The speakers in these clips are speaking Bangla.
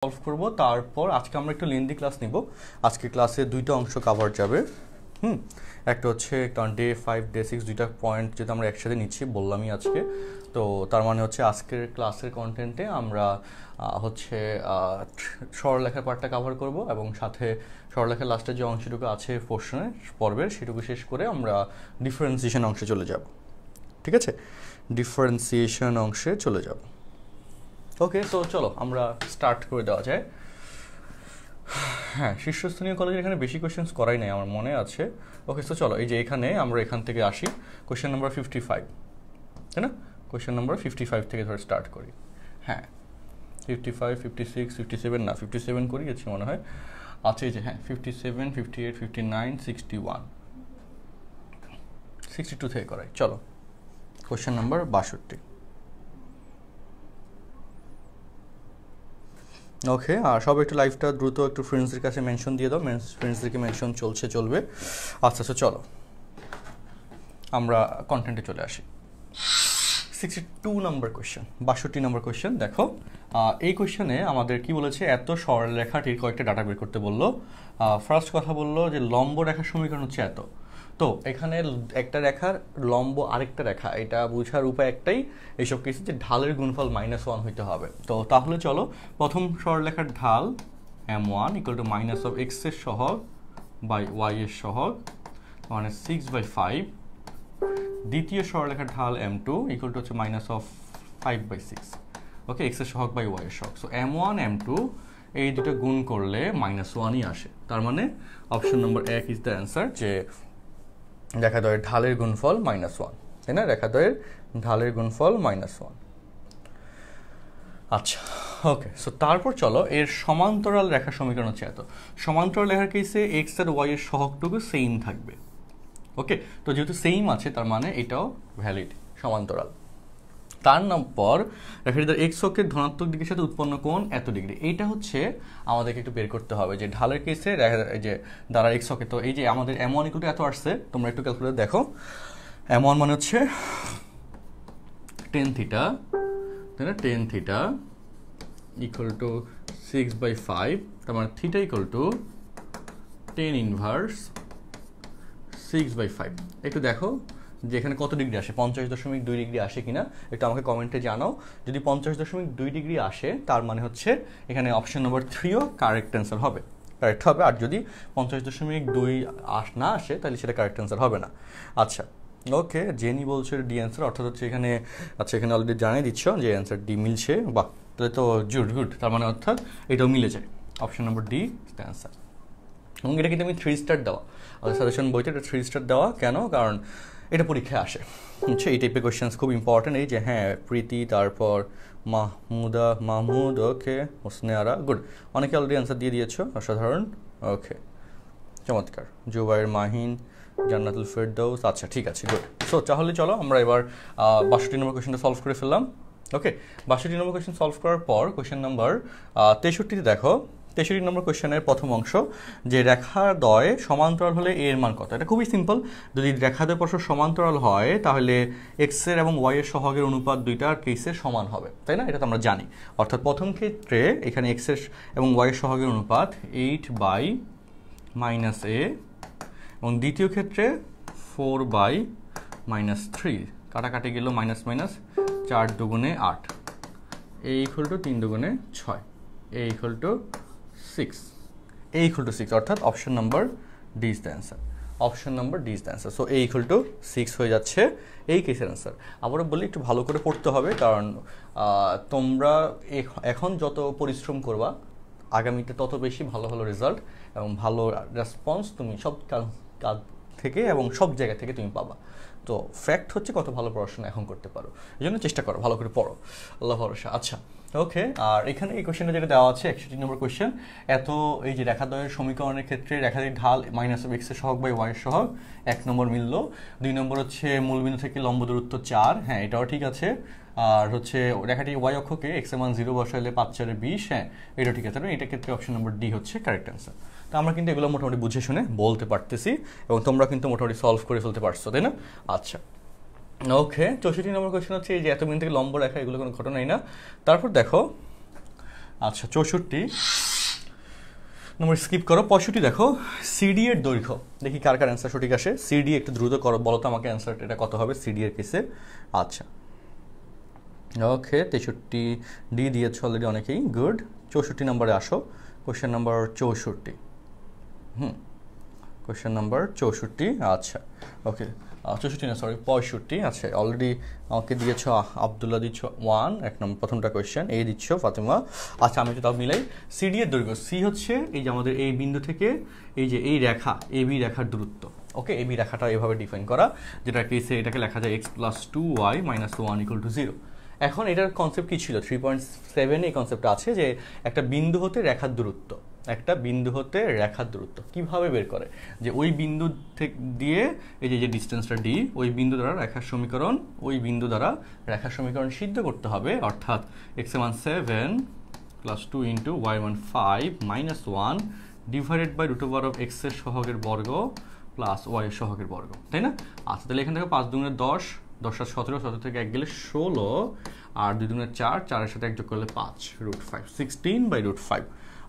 সলভ করব। তারপর আজকে আমরা একটু লেন্দি ক্লাস নিব। আজকে ক্লাসে দুইটা অংশ কভার যাবে। একটা হচ্ছে কারণ ডে 5 ডে 6 দুইটা পয়েন্ট যেটা আমরা একসাথে নিচ্ছি বললামই আজকে। তো তার মানে হচ্ছে আজকের ক্লাসের কন্টেন্টে আমরা হচ্ছে সরলরেখার পার্টটা কভার করব এবং সাথে সরলরেখার লাস্টের যে অংশটুকু আছে পর্বের সেটুকু শেষ করে আমরা ডিফারেন্সিয়েশন অংশে চলে যাব। ঠিক আছে, ডিফারেন্সিয়েশন অংশে চলে যাব। ওকে, সো চলো আমরা স্টার্ট করে দেওয়া যায়। হ্যাঁ, শীর্ষস্থানীয় কলেজে এখানে বেশি কোয়েশ্চেন্স করাই নাই আমার মনে আছে। ওকে, সো চলো এই যে এখানে আমরা এখান থেকে আসি কোয়েশ্চেন নাম্বার 55, তাই না? কোয়েশ্চেন নাম্বার 55 থেকে ধরে স্টার্ট করি। হ্যাঁ, 55, 56, 57 না 57 করি গেছি মনে হয়। আচ্ছা, এই যে হ্যাঁ 57, 58, 59, 61, 62 থেকে করাই। চলো কোয়েশ্চেন নাম্বার 62। ওকে, আর সব একটু লাইভটা দ্রুত একটু ফ্রেন্ডসদের কাছে মেনশন দিয়ে দাও। ফ্রেন্ডসদেরকে মেনশন চলবে। আচ্ছা আচ্ছা, চলো আমরা কন্টেন্টে চলে আসি। 62 নম্বর কোয়েশ্চেন, 62 নম্বর কোয়েশ্চেন দেখো। এই কোয়েশ্চেনে আমাদের কি বলেছে, এত সরলরেখাটির কয়েকটা ডাটা বের করতে বললো। ফার্স্ট কথা বললো যে লম্ব রেখার সমীকরণ হচ্ছে এত। তো এখানে একটা রেখার লম্ব আরেকটা রেখা, এটা বোঝার উপায় একটাই এইসব কেসে যে ঢালের গুণফল -1 হইতে হবে। তো তাহলে চলো প্রথম সরলরেখার ঢাল m1 equal to minus of x এর সহগ বাই y এর সহগ মানে 6/5। দ্বিতীয় সরলরেখার ঢাল m2 ইকুয়াল টু হচ্ছে মাইনাস অফ 5/6। ওকে, x এর সহগ বাই y এর সহগ। সো m1 m2 এই দুটো গুণ করলে -1ই আসে। তার মানে option number 1 is the answer, যে রেখাদ্বয়ের ঢালের গুণফল -1, তাই না? রেখাদ্বয়ের ঢালের গুণফল -1। আচ্ছা, ওকে, সো তারপর চলো এর সমান্তরাল রেখার সমীকরণ হচ্ছে এত। সমান্তরাল রেখার কেসে এক্স আর ওয়াই এর সহগটুকু সেম থাকবে। ওকে, তো যেহেতু সেম আছে তার মানে এটাও ভ্যালিড, সমান্তরাল। তার পর রেখাটির এক্স অক্ষের ধনাত্মক দিকের সাথে উৎপন্ন কোণ এত ডিগ্রি। এইটা হচ্ছে আমাদেরকে একটু বের করতে হবে যে ঢালের কেসে এই যে দ্বারা এক্স অক্ষে। তো এই যে আমাদের m1 ইকুয়াল টু এত আসছে, তোমরা একটু ক্যালকুলেট দেখো। m1 মানে হচ্ছে tan থিটা, তাই না? tan থিটা ইকুয়াল টু 6/5, তার মানে theta equal two tan inverse 6/5। একটু দেখো যে এখানে কত ডিগ্রি আসে, 50.2 ডিগ্রি আসে কিনা একটু আমাকে কমেন্টে জানাও। যদি 50.2 ডিগ্রি আসে তার মানে হচ্ছে এখানে অপশন নম্বর 3ও কারেক্ট অ্যান্সার হবে, কারেক্ট হবে। আর যদি 50.2 না আসে তাহলে সেটা কারেক্ট অ্যান্সার হবে না। আচ্ছা, ওকে, জেনি বলছে ডি অ্যান্সার, অর্থাৎ হচ্ছে এখানে আচ্ছা এখানে অলরেডি জানিয়ে দিচ্ছ যে অ্যান্সার ডি মিলছে। বাহ, তাহলে তো গুড, তার মানে অর্থাৎ এটাও মিলে যায়। Option number D is the answer. এবং এটা কিন্তু আমি 3 স্টার দেওয়া, আমাদের সাজেশন বইতে এটা 3 স্টার দেওয়া। কেন? কারণ এটা পরীক্ষায় আসে, হচ্ছে এই টাইপের কোয়েশ্চেন্স খুব ইম্পর্টেন্ট। এই যে হ্যাঁ প্রীতি, তারপর মাহমুদ, ওকে, হোসনে আরা, গুড, অনেকে অলরেডি অ্যান্সার দিয়ে দিয়েছো, অসাধারণ। ওকে, চমৎকার। জুবাইর মাহিন, জান্নাতুল ফেরদৌস, আচ্ছা ঠিক আছে, গুড। সো তাহলে চলো আমরা এবার 62 নম্বর কোয়েশ্চেনটা সলভ করে ফেললাম। ওকে, 62 নম্বর কোয়েশ্চেন সলভ করার পর কোয়েশ্চেন নাম্বার 63তে দেখো। 63 নম্বর কোয়েশ্চেনের প্রথম অংশ, যে রেখাদ্বয় সমান্তরাল হলে এর মান কত। এটা খুবই সিম্পল। যদি রেখাদ্বয় পরস্পর সমান্তরাল হয় তাহলে এক্স এর এবং ওয়াই এর সহগের অনুপাত দুইটার কেসে সমান হবে, তাই না? এটা তো আমরা জানি। অর্থাৎ প্রথম ক্ষেত্রে এখানে এক্স এর এবং ওয়াই এর সহগের অনুপাত 8/-a এবং দ্বিতীয় ক্ষেত্রে 4/-3। কাটাকাটি গেল মাইনাস মাইনাস, 4 দুগুণে 8, a ইকুয়াল টু 3 দুগুণে 6, a equal to 6, a equal to 6, অর্থাৎ option number D is the answer. Option number D is the answer. So a equal to 6 হয়ে যাচ্ছে এই কেসের অ্যান্সার। আবারও বলি একটু ভালো করে পড়তে হবে, কারণ তোমরা এখন যত পরিশ্রম করবা আগামীতে তত বেশি ভালো ভালো রেজাল্ট এবং ভালো রেসপন্স তুমি সব কাজ থেকে এবং সব জায়গা থেকে তুমি পাবা। তো ফ্যাক্ট হচ্ছে কত ভালো পড়াশোনা এখন করতে পারো, এই জন্য চেষ্টা করো, ভালো করে পড়ো, আল্লাহ ভরসা। আচ্ছা, ওকে, আর এখানে এই কোয়েশ্চেনটা যেটা দেওয়া আছে 61 নম্বর কোয়েশ্চেন, এত এই যে রেখাদ্বয়ের সমীকরণের ক্ষেত্রে রেখাটির ঢাল মাইনাস অফ এক্স এর সহগ বাই ওয়াই এর সহগ, 1 নম্বর মিলল। 2 নম্বর হচ্ছে মূলবিন্দু থেকে লম্ব দূরত্ব 4, হ্যাঁ এটাও ঠিক আছে। আর হচ্ছে রেখাটি ওয়াই অক্ষকে এক্স এর মান 0 বসাইলে 5×4 = 20, হ্যাঁ এটা ঠিক আছে। এটা ক্ষেত্রে অপশন নম্বর ডি হচ্ছে কারেক্ট অ্যান্সার। তো আমরা কিন্তু এগুলো মোটামুটি বুঝে শুনে বলতে পারতেছি এবং তোমরা কিন্তু মোটামুটি সলভ করে ফেলতে পারছো, তাই না? আচ্ছা, ওকে, 64 নম্বর কোয়েশ্চেন হচ্ছে এই যে এত বিন্দু থেকে লম্ব রেখা, এগুলো কোনো ঘটনাই না। তারপর দেখো আচ্ছা 64 নম্বর স্কিপ করো। 65 দেখো সিডি এর দৈর্ঘ্য, দেখি কার কার অ্যান্সার সঠিক আসে। সিডি একটু দ্রুত করো, বলো তো আমাকে অ্যান্সার এটা কত হবে সিডি এর কেসে। আচ্ছা ওকে 63 ডি দিয়েছ অলরেডি অনেকেই, গুড। 64 নম্বরে আসো, কোয়েশ্চেন নাম্বার 64। Question number 64। আচ্ছা ওকে 64 না সরি 65। আচ্ছা অলরেডি আমাকে দিয়েছ আবদুল্লাহ দিচ্ছ 1 এক নম্বর প্রথমটা কোয়েশ্চেন, এ দিচ্ছ ফাতেমা। আচ্ছা আমি তো তাও মিলাই। সিডি এর দৈর্ঘ্য, সি হচ্ছে এই যে আমাদের এই বিন্দু থেকে এই যে এই রেখা এ বি রেখার দূরত্ব। ওকে এ বি রেখাটা এভাবে ডিফাইন করা, যেটা কেসে এটাকে লেখা যায় x+2y - 1 = 0। এখন এটার কনসেপ্ট কী ছিল, 3.7 এই কনসেপ্টটা আছে যে একটা বিন্দু হতে রেখার দূরত্ব, একটা বিন্দু হতে রেখার দূরত্ব কীভাবে বের করে, যে ওই বিন্দু থেকে দিয়ে এই যে ডিস্টেন্সটা ডি, ওই বিন্দু দ্বারা রেখার সমীকরণ, ওই বিন্দু দ্বারা রেখার সমীকরণ সিদ্ধ করতে হবে, অর্থাৎ x1 7 + 2 × y1 5 - 1 divided by √(x) এর সহগের বর্গ প্লাস y এর সহগের বর্গ, তাই না? আচ্ছা তাহলে এখান থেকে 5 দুগুণে 10, 10 আর 17, 17 থেকে 1 গেলে 16, আর 2 দুগুণে 4, 4 এর সাথে 1 যোগ করলে 5 √5, 16/5।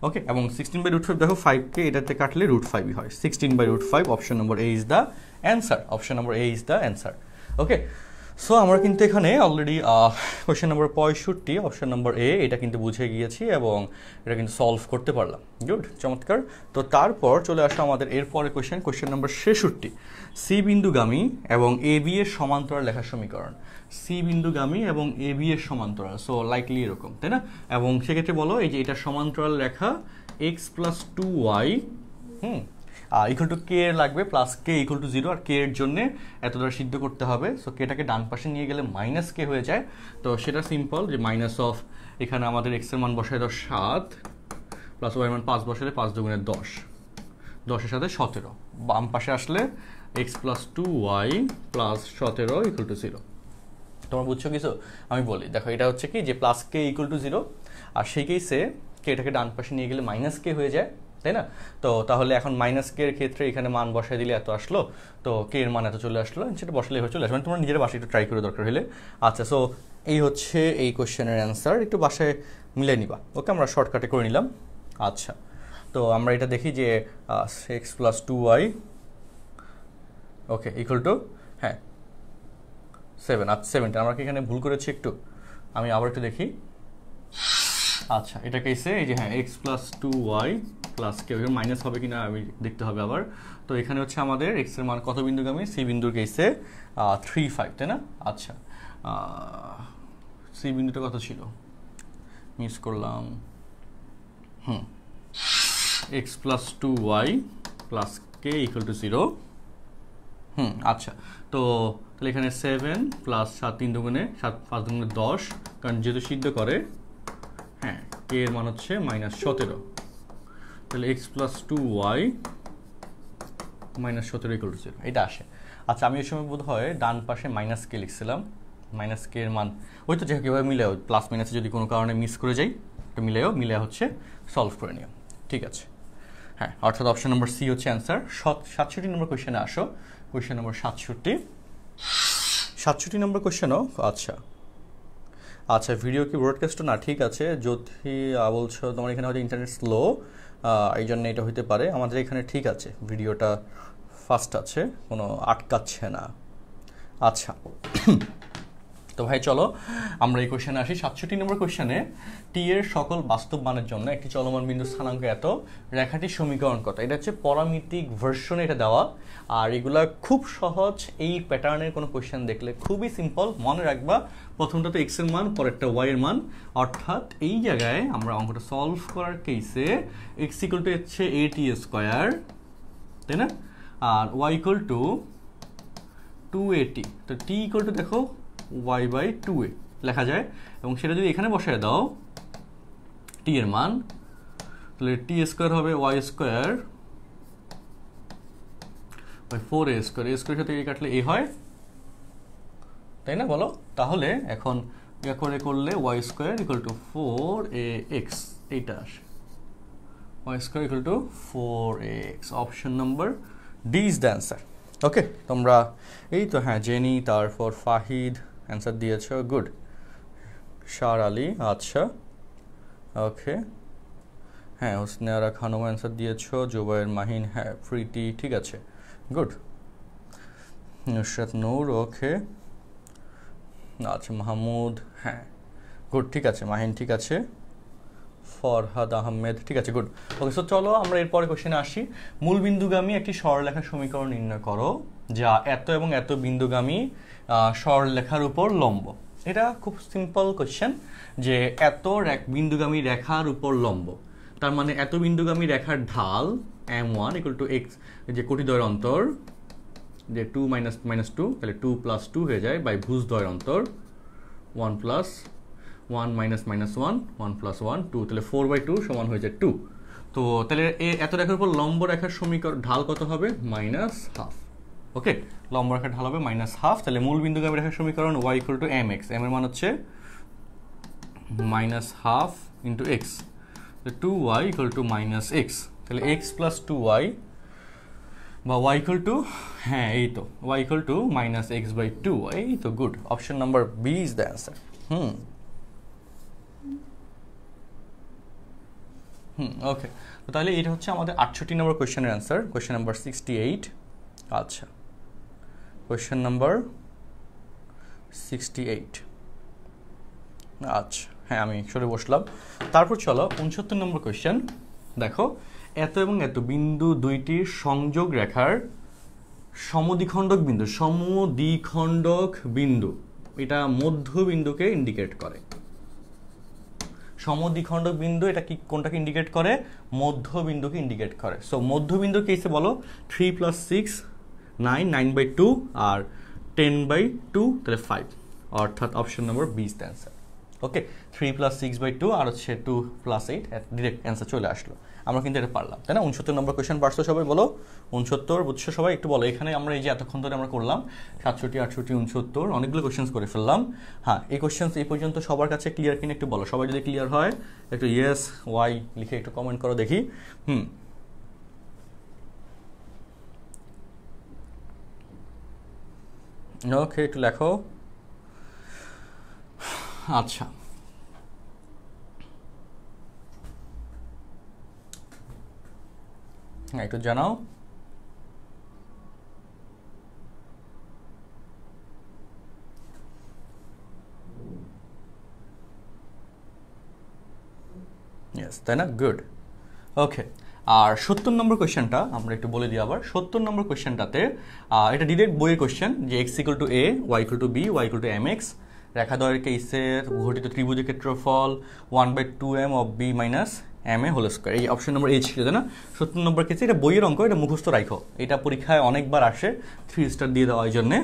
ওকে এবং 16/5 দেখো 5কে এটাতে কাটলে √5ই হয়, 16/5। Option number A is the answer, option number A is the answer. Okay so আমরা কিন্তু এখানে already question number 65 option number A এটা কিন্তু বুঝে গিয়েছি এবং এটা কিন্তু সলভ করতে পারলাম, গুড চমৎকার। তো তারপর চলে আসা আমাদের এরপরে কোয়েশ্চেন নম্বর 66, সি বিন্দুগামী এবং এ বি এর সমান্তরাল লেখার সমীকরণ। সি বিন্দুগামী এবং এ বি এর সমান্তরাল, সো লাইকলি এরকম, তাই না? এবং সেক্ষেত্রে বলো এই যে এটা সমান্তরাল রেখা x+2y ইকুয়াল টু কে লাগবে প্লাস কে ইকুয়াল টু 0, আর কে এর জন্য এত দ্বারা সিদ্ধ করতে হবে। সো কেটাকে ডান পাশে নিয়ে গেলে মাইনাস কে হয়ে যায়, তো সেটা সিম্পল যে মাইনাস অফ এখানে আমাদের এক্স এর মান বসায় দাও 7 প্লাস ওয়াই মান 5 বসালে 5 দুগুণে 10, 10 এর সাথে 17, বাম পাশে আসলে x+2y + 17 = 0। তোমরা বুঝছো কিছু? আমি বলি দেখো এটা হচ্ছে কি যে প্লাস কে ইকুয়াল টু 0, আর সেই কেসে কে এটাকে ডান পাশে নিয়ে গেলে মাইনাস কে হয়ে যায়, তাই না? তো তাহলে এখন মাইনাস কে এর ক্ষেত্রে এখানে মান বসায় দিলে এত আসলো, তো কে এর মান এত চলে আসলো, সেটা বসালে হয়ে চলে আসবে, তোমরা নিজের বাসায় একটু ট্রাই করে দরকার হলে। আচ্ছা সো এই হচ্ছে এই কোশ্চেনের অ্যান্সার, একটু বাসায় মিলে নিবা। ওকে আমরা শর্টকাটে করে নিলাম। আচ্ছা তো আমরা এটা দেখি যে x+2y ওকে ইকুয়াল টু 7। আচ্ছা 7টা আমরা কি এখানে ভুল করেছি একটু, আমি আবার একটু দেখি। আচ্ছা এটা কেসে এই যে x+2y + কে মাইনাস হবে কিনা আমি দেখতে হবে আবার। তো এখানে হচ্ছে আমাদের x এর মান কত বিন্দুগামী, সি বিন্দুর কেসে 3 5, তাই না? আচ্ছা সি বিন্দুটা কত ছিল মিস করলাম, x+2y + কে = 0। আচ্ছা তো তাহলে এখানে 7 + 7 3 দুগুণে 7 5 দুগুণে 10, কারণ যেহেতু সিদ্ধ করে কে এর মান হচ্ছে -17, তাহলে x+2y - 17 = 0 এটা আসে। আচ্ছা আমি এই সময় বোধ হয় ডান পাশে মাইনাস কে লিখছিলাম, মাইনাস কে এর মান ওই তো যে কীভাবে মিলেও প্লাস মাইনাসে যদি কোনো কারণে মিস করে যাই এটা মিলে হচ্ছে সলভ করে নিও, ঠিক আছে? অর্থাৎ অপশন নম্বর সি হচ্ছে অ্যান্সার। 67 নম্বর কোয়েশ্চেনে আসো, কোয়েশ্চেন নম্বর 67 নম্বর কোয়েশ্চেনও। আচ্ছা ভিডিও কি ব্রডকাস্টও না, ঠিক আছে। যদি বলছো তোমার এখানে হয়তো ইন্টারনেট স্লো, এই জন্য এটা হইতে পারে। আমাদের এখানে ঠিক আছে, ভিডিওটা ফাস্ট আছে, কোনো আটকাচ্ছে না। আচ্ছা তো ভাই চলো আমরা এই কোয়েশ্চেনে আসি। 67 নম্বর কোয়েশ্চেনে টি এর সকল বাস্তব মানের জন্য একটি চলমান বিন্দু স্থানাঙ্ক এত, রেখাটির সমীকরণ কত। এটা হচ্ছে প্যারামেট্রিক ভার্সনে এটা দেওয়া, আর এগুলা খুব সহজ। এই প্যাটার্নের কোনো কোয়েশ্চেন দেখলে খুবই সিম্পল, মনে রাখবা প্রথমটা তো এক্স এর মান, পরেরটা ওয়াই এর মান, অর্থাৎ এই জায়গায় আমরা অঙ্কটা সলভ করার কেসে এক্স ইকুয়াল টু হচ্ছে AT², তাই না? আর ওয়াই ইকুয়াল টু 2AT, তো টি ইকুয়াল টু দেখো y/2a লেখা যায়, এবং সেটা যদি এখানে বসায় দাও টি এর মান, তাহলে t² হবে y² /4a², a² সাথে a কাটলে a হয়, তাই না বলো? তাহলে এখন ইয়া করলে y² = 4ax, এইটা আসে y² = 4ax। Option number D is the answer. Okay তোমরা এই তো জেনি, তারপর ফাহিদ অ্যান্সার দিয়েছ, গুড। শার আলী, আচ্ছা ওকে, হ্যাঁ হোসনে আরা খানম অ্যান্সার দিয়েছো, জুবায়ের মাহিন, হ্যাঁ প্রীতি, ঠিক আছে, গুড। নুসরাত নূর, ওকে, আচ্ছা মাহমুদ, হ্যাঁ গুড, ঠিক আছে মাহিন, ঠিক আছে, ফরহাদ আহমেদ, ঠিক আছে, গুড। ওকে, সো চলো আমরা এরপরে কোশ্চেনে আসি। মূল বিন্দুগামী একটি সরলরেখার সমীকরণ নির্ণয় করো যা এত এবং এত বিন্দুগামী সরলরেখার উপর লম্ব। এটা খুব সিম্পল কোশ্চেন, যে এত বিন্দুগামী রেখার উপর লম্ব, তার মানে এত বিন্দুগামী রেখার ঢাল m1 = x, যে কোটিদ্বয়ের অন্তর, যে 2 - 2, তাহলে 2 + 2 হয়ে যায়, বাই ভুজদ্বয়ের অন্তর 1 + 1 - -1 1 + 1 2, তাহলে 4/2 সমান হয়ে যায় 2। তো তাহলে এত রেখার উপর লম্ব রেখার সমীকরণ ঢাল কত হবে? -1/2। ওকে, লম্ব রেখার ঢাল হবে -1/2। তাহলে মূল বিন্দুগামী রেখার সমীকরণ y = mx, m এর মান হচ্ছে -1/2 × x, 2y = -x, তাহলে x + 2y বা y = হ্যাঁ এই তো y = -x/2, এই তো, good. Option number B is the answer. Okay, তো তাহলে এটা হচ্ছে আমাদের 68 নম্বর কোয়েশ্চেনের অ্যান্সার, কোয়েশ্চেন নাম্বার 68। আচ্ছা, কোয়েশ্চেন নাম্বার 68। আচ্ছা, হ্যাঁ আমি সরে বসলাম। তারপর চলো 69 নম্বর কোয়েশ্চেন। দেখো, এত এবং এত বিন্দু দুইটির সংযোগ রেখার সমদ্বিখণ্ডক বিন্দু, এটা মধ্যবিন্দুকে ইন্ডিকেট করে। সমদ্বিখণ্ডক বিন্দু এটা কি কোনটাকে ইন্ডিকেট করে? মধ্যবিন্দুকে ইন্ডিকেট করে। সো মধ্যবিন্দু কেসে বলো 3 + 6 9, 9/2 আর 10/2, তাহলে 5, অর্থাৎ option number B is the answer. Okay, 3 + 6/2 আর হচ্ছে 2 + 8, ডিরেক্ট অ্যান্সার চলে আসলো। আমরা কিন্তু এটা পারলাম, তাই না? 69 নম্বর কোয়েশ্চেন পারছো সবাই? বলো 69 বুঝছো সবাই? একটু বলো। এখানে আমরা এই যে এতক্ষণ ধরে আমরা করলাম 67, 68, 69, অনেকগুলো কোয়েশ্চেন্স করে ফেললাম। হ্যাঁ, এই কোয়েশ্চেন্স এই পর্যন্ত সবার কাছে ক্লিয়ার কিনা একটু বলো। সবাই যদি ক্লিয়ার হয় একটু ইয়েস ওয়াই লিখে একটু কমেন্ট করো দেখি। ওকে, একটু লেখো। আচ্ছা, হ্যাঁ একটু জানাও। ইয়েস, তাই না? গুড। ওকে, আর 70 নম্বর কোয়েশ্চেনটা আমরা একটু বলে দিই আবার। 70 নম্বর কোয়েশ্চেনটাতে এটা ডিরেক্ট বইয়ের কোয়েশ্চেন, যে x = a, y = b, y = mx, রেখাদ্বয়ের কেসে গঠিত ত্রিভুজের ক্ষেত্রফল 1/2m of b - ma whole square. এই অপশন নম্বর এ ছিল, তাই না? 70 নম্বর কেসে এটা বইয়ের অঙ্ক, এটা মুখস্থ রাখো। এটা পরীক্ষায় অনেকবার আসে 3 স্টার দিয়ে দেওয়ার জন্যে,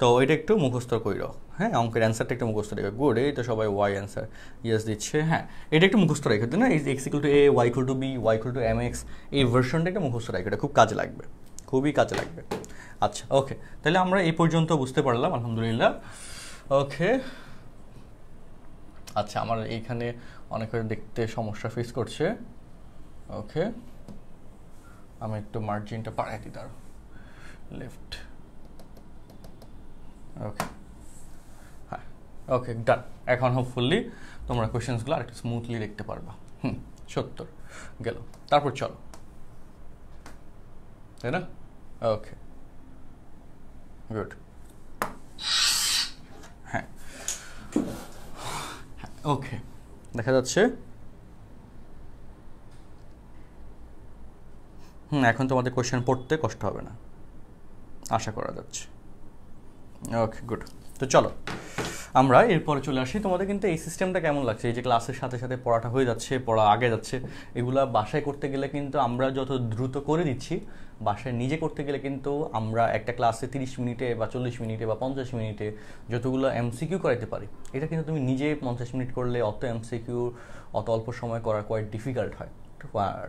তো এটা একটু মুখস্থ কইরো। হ্যাঁ, অঙ্কের অ্যান্সারটা একটু মুখস্থ রেখো। গুড, এই তো সবাই ওয়াই অ্যান্সার ইয়েস দিচ্ছে। হ্যাঁ, এটা একটু মুখস্থ রেখো, তাই না? x = a, y = b, y = mx, এই ভার্সনটা একটু মুখস্থ রাখো, এটা খুব কাজে লাগবে, খুবই কাজে লাগবে। আচ্ছা, ওকে, তাহলে আমরা এই পর্যন্ত বুঝতে পারলাম, আলহামদুলিল্লাহ। ওকে, আচ্ছা, আমার এইখানে অনেক দেখতে সমস্যা ফেস করছে। ওকে, আমি একটু মার্জিনটা বাড়াই দিই, তার লেফট। ওকে, হ্যাঁ, ওকে, ডান। এখন হোপফুলি তোমরা কোয়েশ্চেন্সগুলো আরেকটু স্মুথলি দেখতে পারবা। 70 গেল। তারপর চলো, তাই না? ওকে, গুড। হ্যাঁ, ওকে, দেখা যাচ্ছে। এখন তোমাদের কোয়েশ্চেন পড়তে কষ্ট হবে না, আশা করা যাচ্ছে। ওকে, গুড। তো চলো আমরা এরপরে চলে আসি। তোমাদের কিন্তু এই সিস্টেমটা কেমন লাগছে? এই যে ক্লাসের সাথে সাথে পড়াটা হয়ে যাচ্ছে, পড়া আগে যাচ্ছে, এগুলা বাসায় করতে গেলে কিন্তু আমরা যত দ্রুত করে দিচ্ছি, বাসায় নিজে করতে গেলে কিন্তু আমরা একটা ক্লাসে 30 মিনিটে বা 40 মিনিটে বা 50 মিনিটে যতগুলো এমসিকিউ করাইতে পারি, এটা কিন্তু তুমি নিজে 50 মিনিট করলে অত এমসিকিউ অত অল্প সময় করা কোয়াইট ডিফিকাল্ট হয়,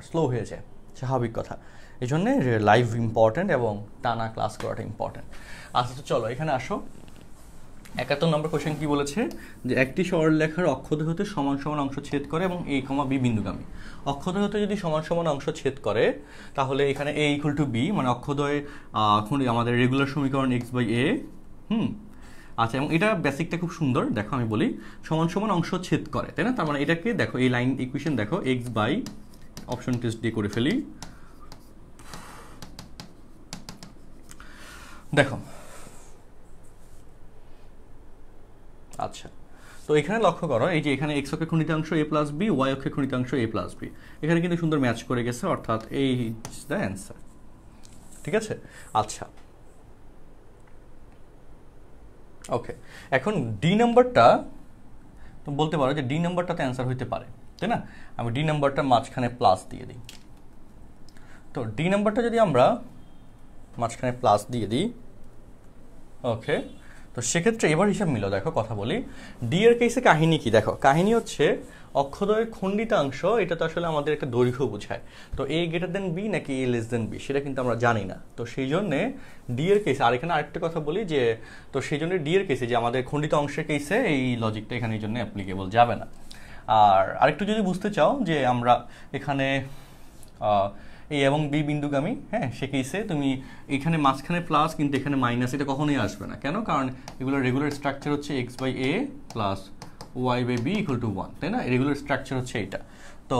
স্লো হয়ে যায়, স্বাভাবিক কথা। এই জন্যে লাইভ ইম্পর্ট্যান্ট এবং টানা ক্লাস করাটা ইম্পর্ট্যান্ট। আচ্ছা, তো চলো এখানে আসো। 71 নম্বর কোয়েশ্চেন কি বলেছে? যে একটি সরলরেখার অক্ষদ্বয় হতে সমান সমান অংশ ছেদ করে এবং a, b বিন্দুগামী। অক্ষদ্বয় হতে যদি সমান সমান অংশ ছেদ করে, তাহলে এখানে a = b, মানে অক্ষদ্বয় আমাদের রেগুলার সমীকরণ x/a, আচ্ছা, এবং এটা বেসিকটা খুব সুন্দর, দেখো আমি বলি সমান সমান অংশ ছেদ করে, তাই না? তার মানে এটাকে দেখো, এই লাইন ইকুয়েশন দেখো, এক্স বাই অপশন টেস্ট দিয়ে করে ফেলি। দেখো আচ্ছা, তো এখানে লক্ষ্য করো, এই যে এখানে এক্স অক্ষের খণ্ডিতাংশ এ প্লাস বি, ওয়াই অক্ষের খণ্ডিতাংশ এ প্লাস বি, এখানে কিন্তু সুন্দর ম্যাচ করে গেছে, অর্থাৎ এই ইজ দ্য অ্যান্সার। ঠিক আছে, আচ্ছা ওকে। এখন ডি নাম্বারটা তো বলতে পারো যে ডি নাম্বারটাতে অ্যান্সার হইতে পারে, তাই না? আমি ডি নাম্বারটা মাঝখানে প্লাস দিয়ে দিই। তো ডি নাম্বারটা যদি আমরা মাঝখানে প্লাস দিয়ে দিই, ওকে, তো সেক্ষেত্রে এবার হিসাব মিলো। দেখো কথা বলি, ডি এর কেসে কাহিনী কি? দেখো কাহিনী হচ্ছে অক্ষদ্বয়ের খণ্ডিতাংশ, এটা তো আসলে আমাদের একটা দৈর্ঘ্য বোঝায়। তো এ গ্রেটার দেন বি নাকি এ লেস দেন বি সেটা কিন্তু আমরা জানি না। তো সেই জন্যে ডি এর কেসে, আর এখানে আরেকটা কথা বলি যে, তো সেই জন্য ডি এর কেসে যে আমাদের খণ্ডিত অংশের কেসে এই লজিকটা এখানে এই জন্য অ্যাপ্লিকেবল যাবে না। আর আরেকটু যদি বুঝতে চাও যে আমরা এখানে এ এবং বি বিন্দুগামী, হ্যাঁ, সে কেসে তুমি এখানে মাঝখানে প্লাস কিন্তু এখানে মাইনাস, এটা কখনোই আসবে না। কেন? কারণ এগুলো রেগুলার স্ট্রাকচার হচ্ছে x by a plus Y by b equal to 1, তাই না? রেগুলার স্ট্রাকচার হচ্ছে এইটা। তো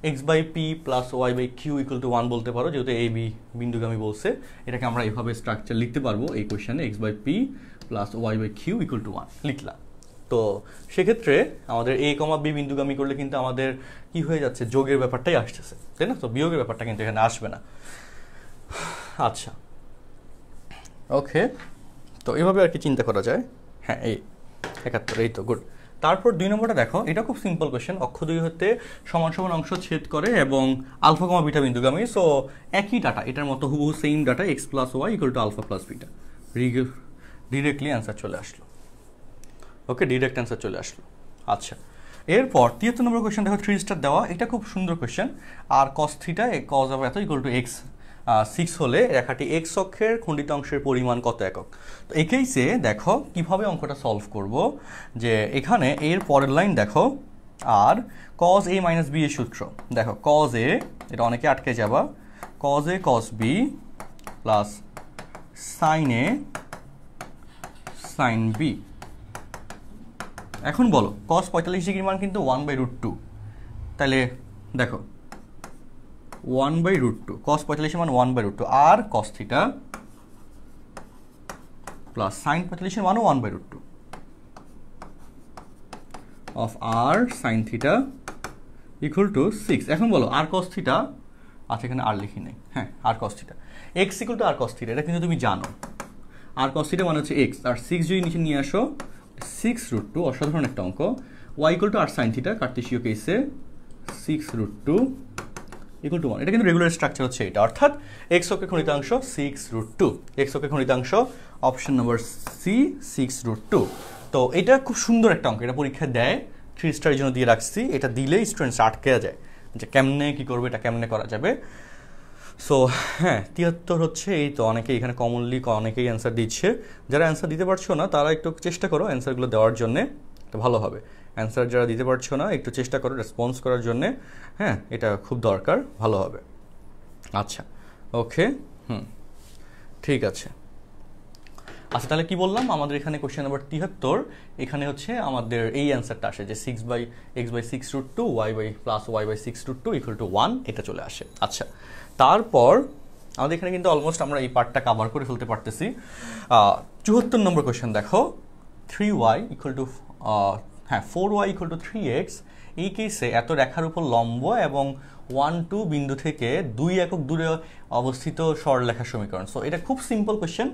x by P plus Y by Q equal to 1 বলতে পারো, যেহেতু এ বি বিন্দুগামী বলছে। এটাকে আমরা এইভাবে স্ট্রাকচার লিখতে পারবো এই কোয়েশ্চেনে, X by P plus Y by Q equal to 1 লিখলাম। তো সেক্ষেত্রে আমাদের এ কমা বি বিন্দুগামী করলে কিন্তু আমাদের কি হয়ে যাচ্ছে, যোগের ব্যাপারটাই আসতেছে, তাই না? তো বিয়োগের ব্যাপারটা কিন্তু এখানে আসবে না। আচ্ছা ওকে, তো এভাবে আর কি চিন্তা করা যায়। হ্যাঁ, এই 71, এই তো গুড। তারপর 2 নম্বরটা দেখো, এটা খুব সিম্পল কোয়েশ্চেন। অক্ষ দুই হতে সমান সমান অংশ ছেদ করে এবং আলফা কমা বিটা বিন্দুগামী। সো একই ডাটা, এটার মতো হুবহু same data, x plus y equal to alpha plus beta. Directly answer চলে আসলো। ওকে, ডিরেক্ট অ্যান্সার চলে আসলো। আচ্ছা, এরপর 73 নম্বর কোয়েশ্চেন দেখো, 3 স্টার দেওয়া, এটা খুব সুন্দর কোয়েশ্চেন। আর কস থিটা কজ অফ এত ইকুয়াল টু এক্স 6 হলে রেখাটি এক্স অক্ষের খণ্ডিত অংশের পরিমাণ কত একক। তো এই কেসে দেখো কিভাবে অঙ্কটা সলভ করব। যে এখানে এর পরের লাইন দেখো, আর কজ এ মাইনাস বি এর সূত্র দেখো, কজ এ, এটা অনেকে আটকে যাবা, cos A cos B plus sine A sine B. এখন বলো, cos 45 ডিগ্রির মান কিন্তু 1/√2, তাহলে দেখো 1/√2, cos 45 মান 1/√2, আর cos থিটা প্লাস sin 45 মানও 1/√2 of r sin theta equal to 6। এখন বলো আর cos থিটা, আচ্ছা এখানে আর লিখি নেই, হ্যাঁ r cos theta, x equal to r cos theta, এটা কিন্তু তুমি জানো। আর cos থিটা মানে হচ্ছে x, আর 6 যদি নিচে নিয়ে আসো 6√2, অসাধারণ একটা অঙ্ক। y ইকুয়াল টু আর সাইন থিটা, কার্টেসীয় কেসে 6√2 ইকুয়াল টু 1। এটা কিন্তু রেগুলার স্ট্রাকচার হচ্ছে এটা, অর্থাৎ x অক্ষের খণ্ডিতাংশ 6√2, x অক্ষের খণ্ডিতাংশ অপশন নম্বর সি 6√2। তো এটা খুব সুন্দর একটা অঙ্ক, এটা পরীক্ষা দেয়, 3 স্টারের জন্য দিয়ে রাখছি। এটা দিলেই স্টুডেন্টস আটকে যায় যে কেমনে কি করবে, এটা কেমনে করা যাবে। সো হ্যাঁ, 73 হচ্ছে এই তো, অনেকেই এখানে কমনলি অনেকেই অ্যান্সার দিচ্ছে। যারা অ্যান্সার দিতে পারছো না তারা একটু চেষ্টা করো অ্যান্সারগুলো দেওয়ার জন্যে, এটা ভালো হবে। অ্যান্সার যারা দিতে পারছো না একটু চেষ্টা করো রেসপন্স করার জন্যে, হ্যাঁ এটা খুব দরকার, ভালো হবে। আচ্ছা ওকে, ঠিক আছে। আচ্ছা তাহলে কি বললাম, আমাদের এখানে কোয়েশ্চেন নাম্বার 73, এখানে হচ্ছে আমাদের এই অ্যান্সারটা আসে যে 6/x/6√2 y/6√2 ইকুয়াল টু 1, এটা চলে আসে। আচ্ছা, তারপর আমাদের এখানে কিন্তু অলমোস্ট আমরা এই পার্টটা কভার করে ফেলতে পারতেছি। 74 নম্বর কোয়েশ্চেন দেখো, 3y equal two 4y equal to 3x, এই কেসে এত রেখার উপর লম্ব এবং 1, 2 বিন্দু থেকে 2 একক দূরে অবস্থিত সরলরেখার সমীকরণ। সো এটা খুব সিম্পল কোয়েশ্চেন,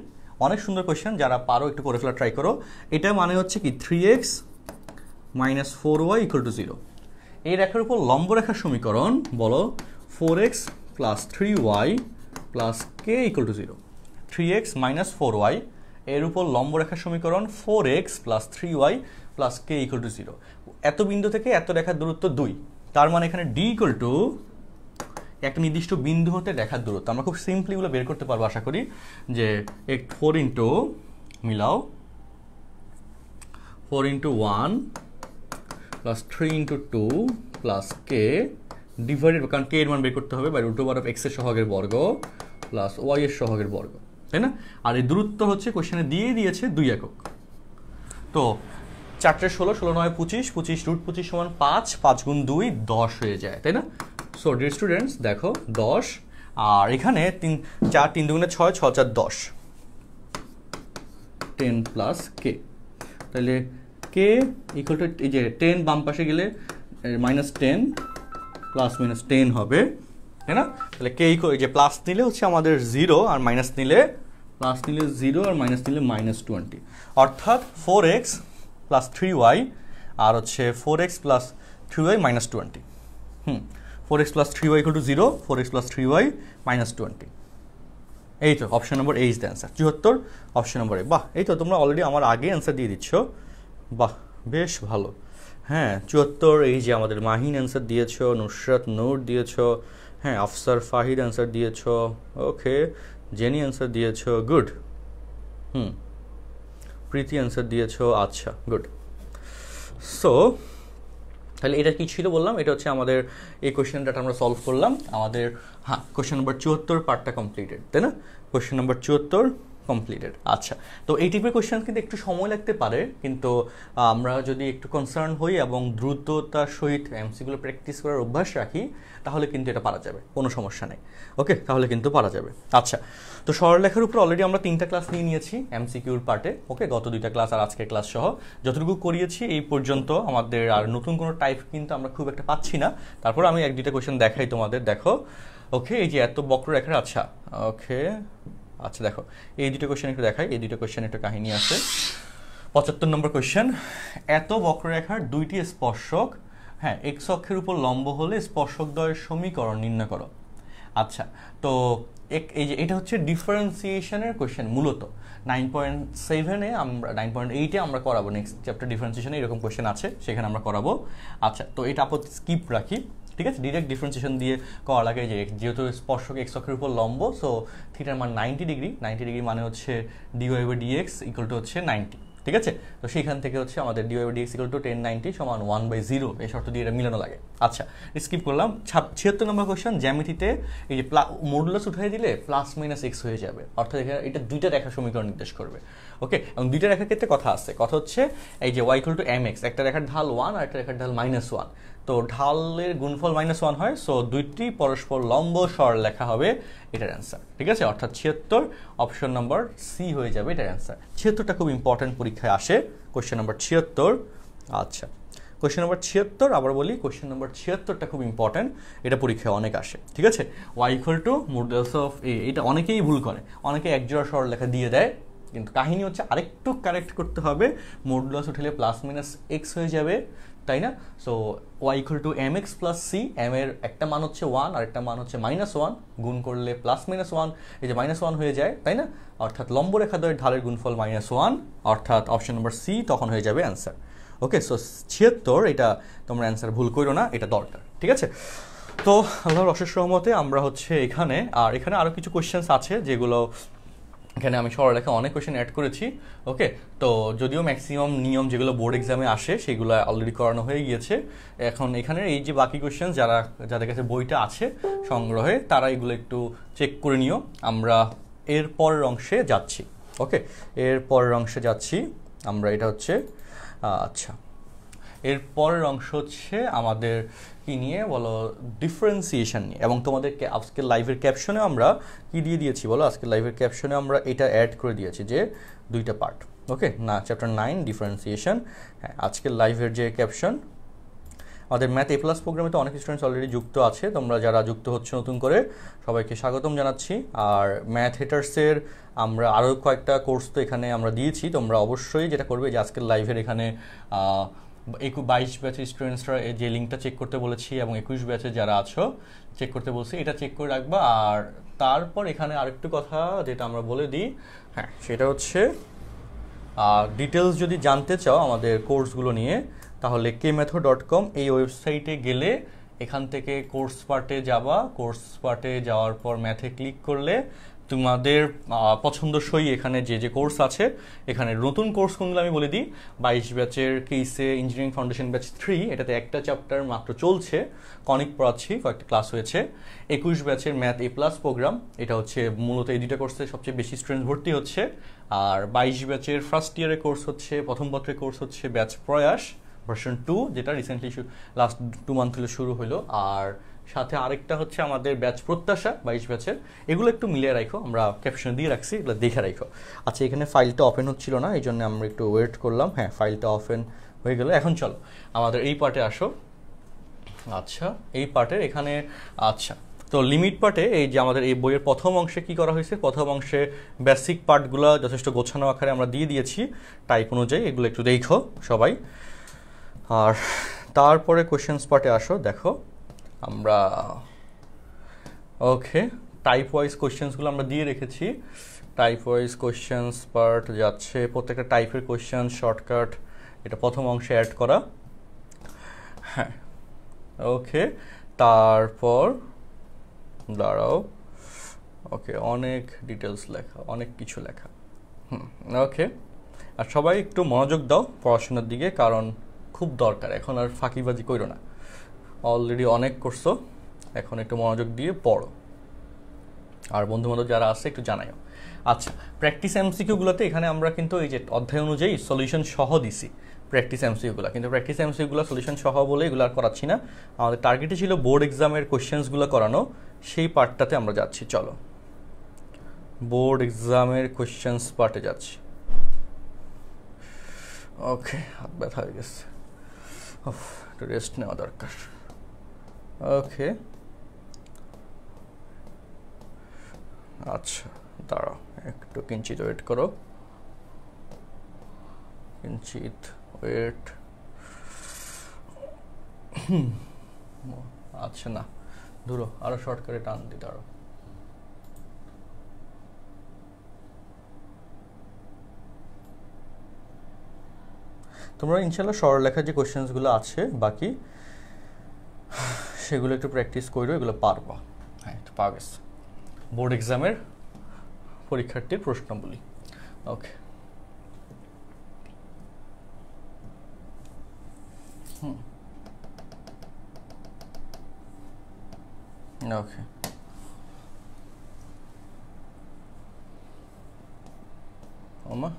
অনেক সুন্দর কোয়েশ্চেন, যারা পারো একটু করে ফেলা ট্রাই করো। এটা মানে হচ্ছে কি 3x minus 4y equal to 0। এই রেখার উপর লম্ব রেখার সমীকরণ বলো 4x plus 3y plus k equal to 0। 3x minus 4y, এর উপর লম্ব রেখার সমীকরণ 4x plus 3y plus k equal to 0। এত বিন্দু থেকে এত রেখার দূরত্ব 2, তার মানে এখানে d ইকুয়াল টু একটা নির্দিষ্ট বিন্দু হতে রেখার দূরত্ব। আমরা খুব সিম্পলি এগুলো বের করতে পারবো আশা করি, যে 4 ইন্টু মিলাও 4 into 1 plus 3 into 2 plus k divided, কারণ k এর মান বের করতে হবে বাই √x এর সহগের বর্গ প্লাস y এর সহগের বর্গ, তাই না? আর এই দূরত্ব হচ্ছে কোশ্চেনে দিয়ে দিয়েছে 2 একক, তো 4 × 16, 16 × 9 25, 25 √25 সমান 5, 5 × 2 10 হয়ে যায়, তাই না? সো ডিয়ার স্টুডেন্টস দেখো 10, আর এখানে 4 3 2 6, 6 4 10, 10 প্লাস কে, তাহলে কে ইকুয়াল টু এই যে 10 বাম পাশে গেলে -10 প্লাস -10 হবে, তাই না? তাহলে কে এই যে প্লাস নিলে হচ্ছে আমাদের 0 আর মাইনাস নিলে 0 আর মাইনাস নিলে -20, অর্থাৎ 4x প্লাস 3y আর হচ্ছে 4x plus 3y -20। 4x plus 3y equal to 0, 4x plus 3y -20। এই তো option number A is the answer, 74 option number A. বাহ, এই তো তোমরা অলরেডি আমার আগে অ্যান্সার দিয়ে দিচ্ছ, বাহ বেশ ভালো। হ্যাঁ 74, এই যে আমাদের মাহিন অ্যান্সার দিয়েছ, নুসরাত নূর দিয়েছ, হ্যাঁ আফসার ফাহিদ অ্যান্সার দিয়েছ, ওকে জেনি অ্যান্সার দিয়েছ, গুড। প্রীতি অ্যান্সার দিয়েছ, আচ্ছা গুড। সো তাহলে এটা কি ছিল বললাম, এটা হচ্ছে আমাদের এই কোয়েশ্চেনটা আমরা সলভ করলাম, আমাদের হ্যাঁ কোয়েশ্চেন নম্বর 74 পার্টটা কমপ্লিটেড, তাই না? Question number 74 completed. আচ্ছা, তো এই টাইপের কোয়েশ্চেন কিন্তু একটু সময় লাগতে পারে, কিন্তু আমরা যদি একটু কনসার্ন হই এবং দ্রুততার সহিত এমসিগুলো প্র্যাকটিস করার অভ্যাস রাখি, তাহলে কিন্তু এটা পারা যাবে, কোনো সমস্যা নেই। ওকে, তাহলে কিন্তু পারা যাবে। আচ্ছা, তো সরলরেখার উপর অলরেডি আমরা 3টা ক্লাস নিয়ে নিয়েছি এমসিকিউর পার্টে। ওকে, গত 2টা ক্লাস আর আজকের ক্লাস সহ যতটুকু করিয়েছি এই পর্যন্ত, আমাদের আর নতুন কোনো টাইপ কিন্তু আমরা খুব একটা পাচ্ছি না। তারপর আমি 1-2টা কোয়েশ্চেন দেখাই তোমাদের, দেখো। ওকে, এই যে এত বক্ররেখার, আচ্ছা ওকে, আচ্ছা দেখো এই 2টা কোয়েশ্চেন একটু দেখাই, এই 2টা কোয়েশ্চেন একটু কাহিনী আছে। 75 নম্বর কোয়েশ্চেন, এত বক্ররেখার 2টি স্পর্শক হ্যাঁ এক্স অক্ষের উপর লম্ব হলে স্পর্শকদ্বয়ের সমীকরণ নির্ণয় করো। আচ্ছা, তো এই যে এটা হচ্ছে ডিফারেন্সিয়েশনের কোয়েশ্চেন, মূলত 9.7-এ আমরা 9.8-এ আমরা করাবো, নেক্সট চ্যাপ্টার ডিফারেন্সিয়েশনে এরকম কোয়েশ্চেন আছে, সেখানে আমরা করাবো। আচ্ছা, তো এটা আপাতত স্কিপ রাখি, ঠিক আছে? ডিরেক্ট ডিফারেন্সিয়েশন দিয়ে করা লাগে, যে যেহেতু স্পর্শক এক্স অক্ষের উপর লম্ব, সো থিটার মান 90 ডিগ্রি, 90 ডিগ্রি মানে হচ্ছে dy/dx ইকুয়াল টু হচ্ছে 90, ঠিক আছে? তো সেইখান থেকে হচ্ছে আমাদের dy/dx ইকুয়াল টু 1090 সমান 1/0, এই শর্ত দিয়ে এটা মিলানো লাগে। আচ্ছা, স্কিপ করলাম। 76 নম্বর কোয়েশ্চেন, জ্যামিতিতে এই যে মডুলাস উঠিয়ে দিলে +-x হয়ে যাবে, অর্থাৎ এটা 2টা রেখা সমীকরণ নির্দেশ করবে। ওকে, এবং 2টা রেখার ক্ষেত্রে কথা আছে, কথা হচ্ছে এই যে y ইকুয়াল টু mx, একটা রেখার ঢাল 1 আর একটা রেখার ঢাল -1, তো ঢালের গুণফল -1 হয়, সো দুইটি পরস্পর লম্ব সরলরেখা হবে এটার অ্যান্সার, ঠিক আছে? অর্থাৎ 76 অপশন নম্বর সি হয়ে যাবে এটার অ্যান্সার। 76টা খুব ইম্পর্টেন্ট, পরীক্ষায় আসে কোয়েশ্চেন নম্বর 76। আচ্ছা, কোয়েশ্চেন নম্বর 76 আবার বলি, কোয়েশ্চেন নম্বর 76টা খুব ইম্পর্টেন্ট, এটা পরীক্ষায় অনেক আসে, ঠিক আছে? y equal two modulus of a, এটা অনেকেই ভুল করে, অনেকে একজোড়া সরলরেখা দিয়ে দেয়, কিন্তু কাহিনী হচ্ছে আরেকটু কারেক্ট করতে হবে, মডুলাস উঠলে +-x হয়ে যাবে, তাই না? So y equal two mx plus c, m এর একটা মান হচ্ছে 1 আর একটা মান হচ্ছে -1, গুণ করলে +-1, এই যে -1 হয়ে যায়, তাই না? অর্থাৎ লম্ব রেখাদ্বয়ের ঢালের গুণফল -1, অর্থাৎ অপশন নম্বর সি তখন হয়ে যাবে অ্যান্সার। ওকে, সো 76, এটা তোমরা অ্যান্সার ভুল করো না, এটা দরকার, ঠিক আছে? তো আল্লাহর অশেষ রহমতে আমরা হচ্ছে এখানে, আর এখানে আরও কিছু কোয়েশ্চেন্স আছে যেগুলো এখানে আমি সরলরেখা অনেক কোয়েশ্চেন অ্যাড করেছি। ওকে, তো যদিও ম্যাক্সিমাম নিয়ম যেগুলো বোর্ড এক্সামে আসে সেগুলো অলরেডি করানো হয়ে গিয়েছে, এখন এখানে এই যে বাকি কোয়েশ্চেন যাদের কাছে বইটা আছে সংগ্রহে, তারা এগুলো একটু চেক করে নিও। আমরা এর পরের অংশে যাচ্ছি। ওকে, এর পরের অংশে যাচ্ছি আমরা, এটা হচ্ছে আচ্ছা এর পরের অংশ হচ্ছে আমাদের কি নিয়ে বলো, ডিফারেন্সিয়েশন নিয়ে। এবং তোমাদেরকে আজকের লাইভের ক্যাপশনে আমরা কি দিয়ে দিয়েছি বলো, আজকের লাইভের ক্যাপশনে আমরা এটা অ্যাড করে দিয়েছি যে 2টা পার্ট। ওকে, না চ্যাপ্টার 9 ডিফারেন্সিয়েশন, হ্যাঁ আজকের লাইভের যে ক্যাপশন। আমাদের ম্যাথ A+ প্রোগ্রামে তো অনেক স্টুডেন্টস অলরেডি যুক্ত আছে, তোমরা যারা যুক্ত হচ্ছে নতুন করে সবাইকে স্বাগতম জানাচ্ছি। আর ম্যাথ হেটার্সের আমরা আরও কয়েকটা কোর্স তো এখানে আমরা দিয়েছি, তোমরা অবশ্যই যেটা করবে যে আজকের লাইভের এখানে 22 ব্যাচের স্টুডেন্টসরা যে লিঙ্কটা চেক করতে বলেছি এবং 21 ব্যাচে যারা আছো চেক করতে বলছি, এটা চেক করে রাখবা। আর তারপর এখানে আরেকটু কথা যেটা আমরা বলে দিই, হ্যাঁ সেটা হচ্ছে ডিটেলস যদি জানতে চাও আমাদের কোর্সগুলো নিয়ে, তাহলে kmetho.com এই ওয়েবসাইটে গেলে এখান থেকে কোর্স পার্টে যাবা, কোর্স পার্টে যাওয়ার পর ম্যাথে ক্লিক করলে তোমাদের পছন্দসই এখানে যে কোর্স আছে, এখানে নতুন কোর্স কোনগুলো আমি বলে দিই। 22 ব্যাচের কেসে ইঞ্জিনিয়ারিং ফাউন্ডেশন ব্যাচ 3, এটাতে একটা চ্যাপ্টার মাত্র চলছে, কনিক পড়াচ্ছি, কয়েকটা ক্লাস হয়েছে। 21 ব্যাচের ম্যাথ A+ প্রোগ্রাম, এটা হচ্ছে মূলত এই দুইটা কোর্সে সবচেয়ে বেশি স্টুডেন্ট ভর্তি হচ্ছে। আর 22 ব্যাচের ফার্স্ট ইয়ারের কোর্স হচ্ছে, প্রথম পত্রের কোর্স হচ্ছে ব্যাচ প্রয়াস ভার্সন 2, যেটা রিসেন্টলি লাস্ট 2 মান্থ হলো শুরু হলো। আর সাথে আরেকটা হচ্ছে আমাদের ব্যাচ প্রত্যাশা 22 ব্যাচের, এগুলো একটু মিলিয়ে রাখো, আমরা ক্যাপশনে দিয়ে রাখছি, এগুলো দেখে রাখো। আচ্ছা, এখানে ফাইলটা ওপেন হচ্ছিল না, এই জন্য আমরা একটু ওয়েট করলাম। হ্যাঁ, ফাইলটা ওপেন হয়ে গেল। এখন চলো আমাদের এই পার্টে আসো। আচ্ছা, এই পার্টের এখানে, আচ্ছা তো লিমিট পার্টে এই যে আমাদের এই বইয়ের প্রথম অংশে কি করা হয়েছে, প্রথম অংশে বেসিক পার্টগুলো যথেষ্ট গোছানো আকারে আমরা দিয়ে দিয়েছি টাইপ অনুযায়ী, এগুলো একটু দেখো সবাই। আর তারপরে কোয়েশ্চেন্স পার্টে আসো, দেখো আমরা ওকে টাইপ ওয়াইজ কোয়েশ্চেন্সগুলো আমরা দিয়ে রেখেছি। টাইপ ওয়াইজ কোয়েশ্চেন্স পার্ট যাচ্ছে, প্রত্যেকটা টাইপের কোয়েশ্চেন শর্টকাট এটা প্রথম অংশে অ্যাড করা। হ্যাঁ, ওকে, তারপর দাঁড়াও, ওকে অনেক ডিটেলস লেখা, অনেক কিছু লেখা। ওকে, আর সবাই একটু মনোযোগ দাও পড়াশোনার দিকে, কারণ খুব দরকার, এখন আর ফাঁকিবাজি করো না, অলরেডি অনেক করছো, এখন একটু মনোযোগ দিয়ে পড়ো। আর বন্ধুবান্ধব যারা আছে একটু জানাইও। আচ্ছা, প্র্যাকটিস এমসিকিউগুলোতে এখানে আমরা কিন্তু এই যে অধ্যায় অনুযায়ী সলিউশন সহ দিছি প্র্যাকটিস এমসিকিউগুলো, কিন্তু প্র্যাকটিস এমসিকিউগুলো সলিউশন সহ বলে এগুলো আর করাচ্ছি না। আমাদের টার্গেটে ছিল বোর্ড এক্সামের কোয়েশ্চেন্সগুলো করানো, সেই পার্টটাতে আমরা যাচ্ছি। চলো বোর্ড এক্সামের কোয়েশ্চেন্স পার্টে যাচ্ছি। ওকে, হাত ব্যথা হয়ে গেছে, একটু রেস্ট নেওয়া দরকার। ওকে, আচ্ছা দাঁড়াও একটু কিঞ্চিত ওয়েট করো, কিঞ্চিত ওয়েট। আচ্ছা না, ধরো আরো শর্টকাটে টান দি, দাঁড়াও। তোমরা ইনশাল্লাহ সরলরেখার যে কোয়েশ্চেন্সগুলো আছে বাকি সেগুলো একটু প্র্যাকটিস করো, এগুলো পারবা। হ্যাঁ, একটু পাওয়া গেছে বোর্ড এক্সামের পরীক্ষার্থীর প্রশ্নগুলি। ওকে, ওকে, ওমা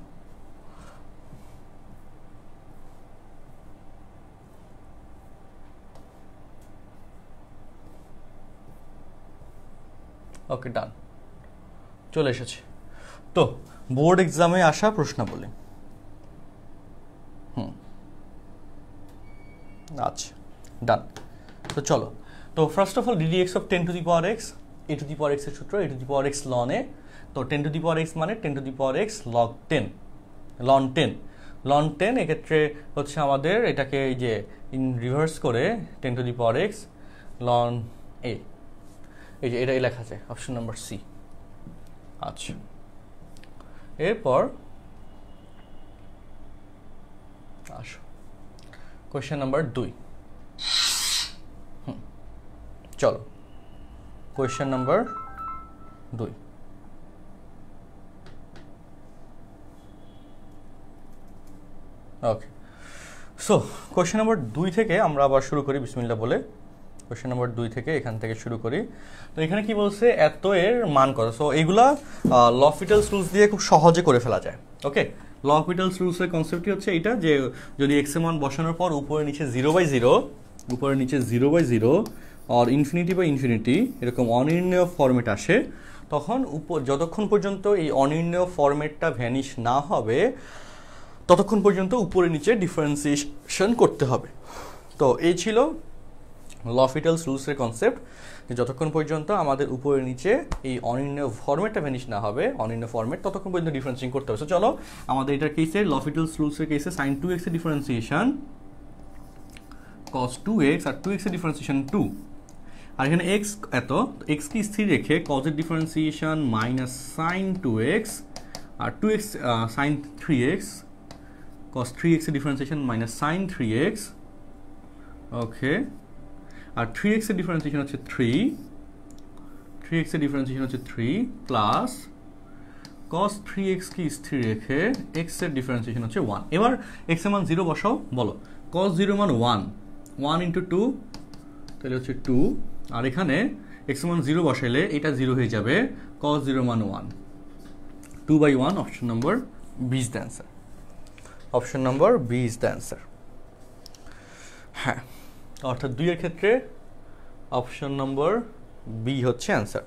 ওকে, ডান, চলে এসেছে। তো বোর্ড এক্সামে আসা প্রশ্নাবলী। আচ্ছা, ডান। তো চলো, তো first of all ddx of 10 to the power x, a to the power x এর সূত্র a to the power x ln a। তো 10 টু দি পাওয়ার x মানে 10 to the power x log 10, ln 10, ln 10 এক্ষেত্রে হচ্ছে আমাদের এটাকে এই যে ইন রিভার্স করে 10 to the power x ln a, এই যে এটাই লেখা আছে অপশন নাম্বার সি। আচ্ছা, এরপর আসো কোয়েশ্চেন নাম্বার 2। চলো কোয়েশ্চেন নাম্বার 2। ওকে, সো কোয়েশ্চেন নাম্বার 2 থেকে আমরা আবার শুরু করি বিসমিল্লাহ বলে। কোয়েশ্চেন নাম্বার 2 থেকে এখান থেকে শুরু করি। তো এখানে কি বলছে, এত এর মান কত। সো এইগুলা লফিটালস রুলস দিয়ে খুব সহজে করে ফেলা যায়। ওকে, লফিটালস রুলসের কনসেপ্টই হচ্ছে এটা যে যদি এক্স এর মান বসানোর পর উপরে নিচে 0/0, উপরে নিচে 0/0 আর ইনফিনিটি বাই ইনফিনিটি এরকম অনির্ণেয় ফরম্যাট আসে, তখন যতক্ষণ পর্যন্ত এই অনির্ণেয় ফরম্যাটটা ভ্যানিশ না হবে ততক্ষণ পর্যন্ত উপরে নিচে ডিফারেন্সিয়েশন করতে হবে। তো এই ছিল লফিটালস রুলসের কনসেপ্ট, যে যতক্ষণ পর্যন্ত আমাদের উপরে নিচে এই অনির্ণেয় ফরম্যাটটা ভ্যানিশ না হবে, অনির্ণেয় ফরম্যাট, ততক্ষণ পর্যন্ত ডিফারেন্সিয়েশন করতে হবে। তো চলো আমাদের এটার কেসে লফিটালস রুলসের কেসে sin 2x এর ডিফারেন্সিয়েশন cos 2x আর 2x এর ডিফারেন্সিয়েশন 2, আর এখানে x এত, x কে স্থির রেখে cos এর ডিফারেন্সিয়েশন মাইনাস sin 2x আর 2x sin 3x, cos 3x এর ডিফারেন্সিয়েশন মাইনাস sin 3x। ওকে, আর 3x এর ডিফারেন্সিয়েশন হচ্ছে 3, 3x এর ডিফারেন্সিয়েশন হচ্ছে 3 প্লাস cos 3x কি স্থির রেখে x এর ডিফারেন্সিয়েশন হচ্ছে 1। এবার x এর মান 0 বসাও, বলো cos 0 মান 1, 1 ইন্টু 2 তাহলে হচ্ছে 2, আর এখানে x এর মান 0 বসাইলে এটা 0 হয়ে যাবে, cos 0 মান 1, 2/1, option number B is the answer. Option number B is the answer. হ্যাঁ, অর্থাৎ 2 এর ক্ষেত্রে অপশন নম্বর বি হচ্ছে answer.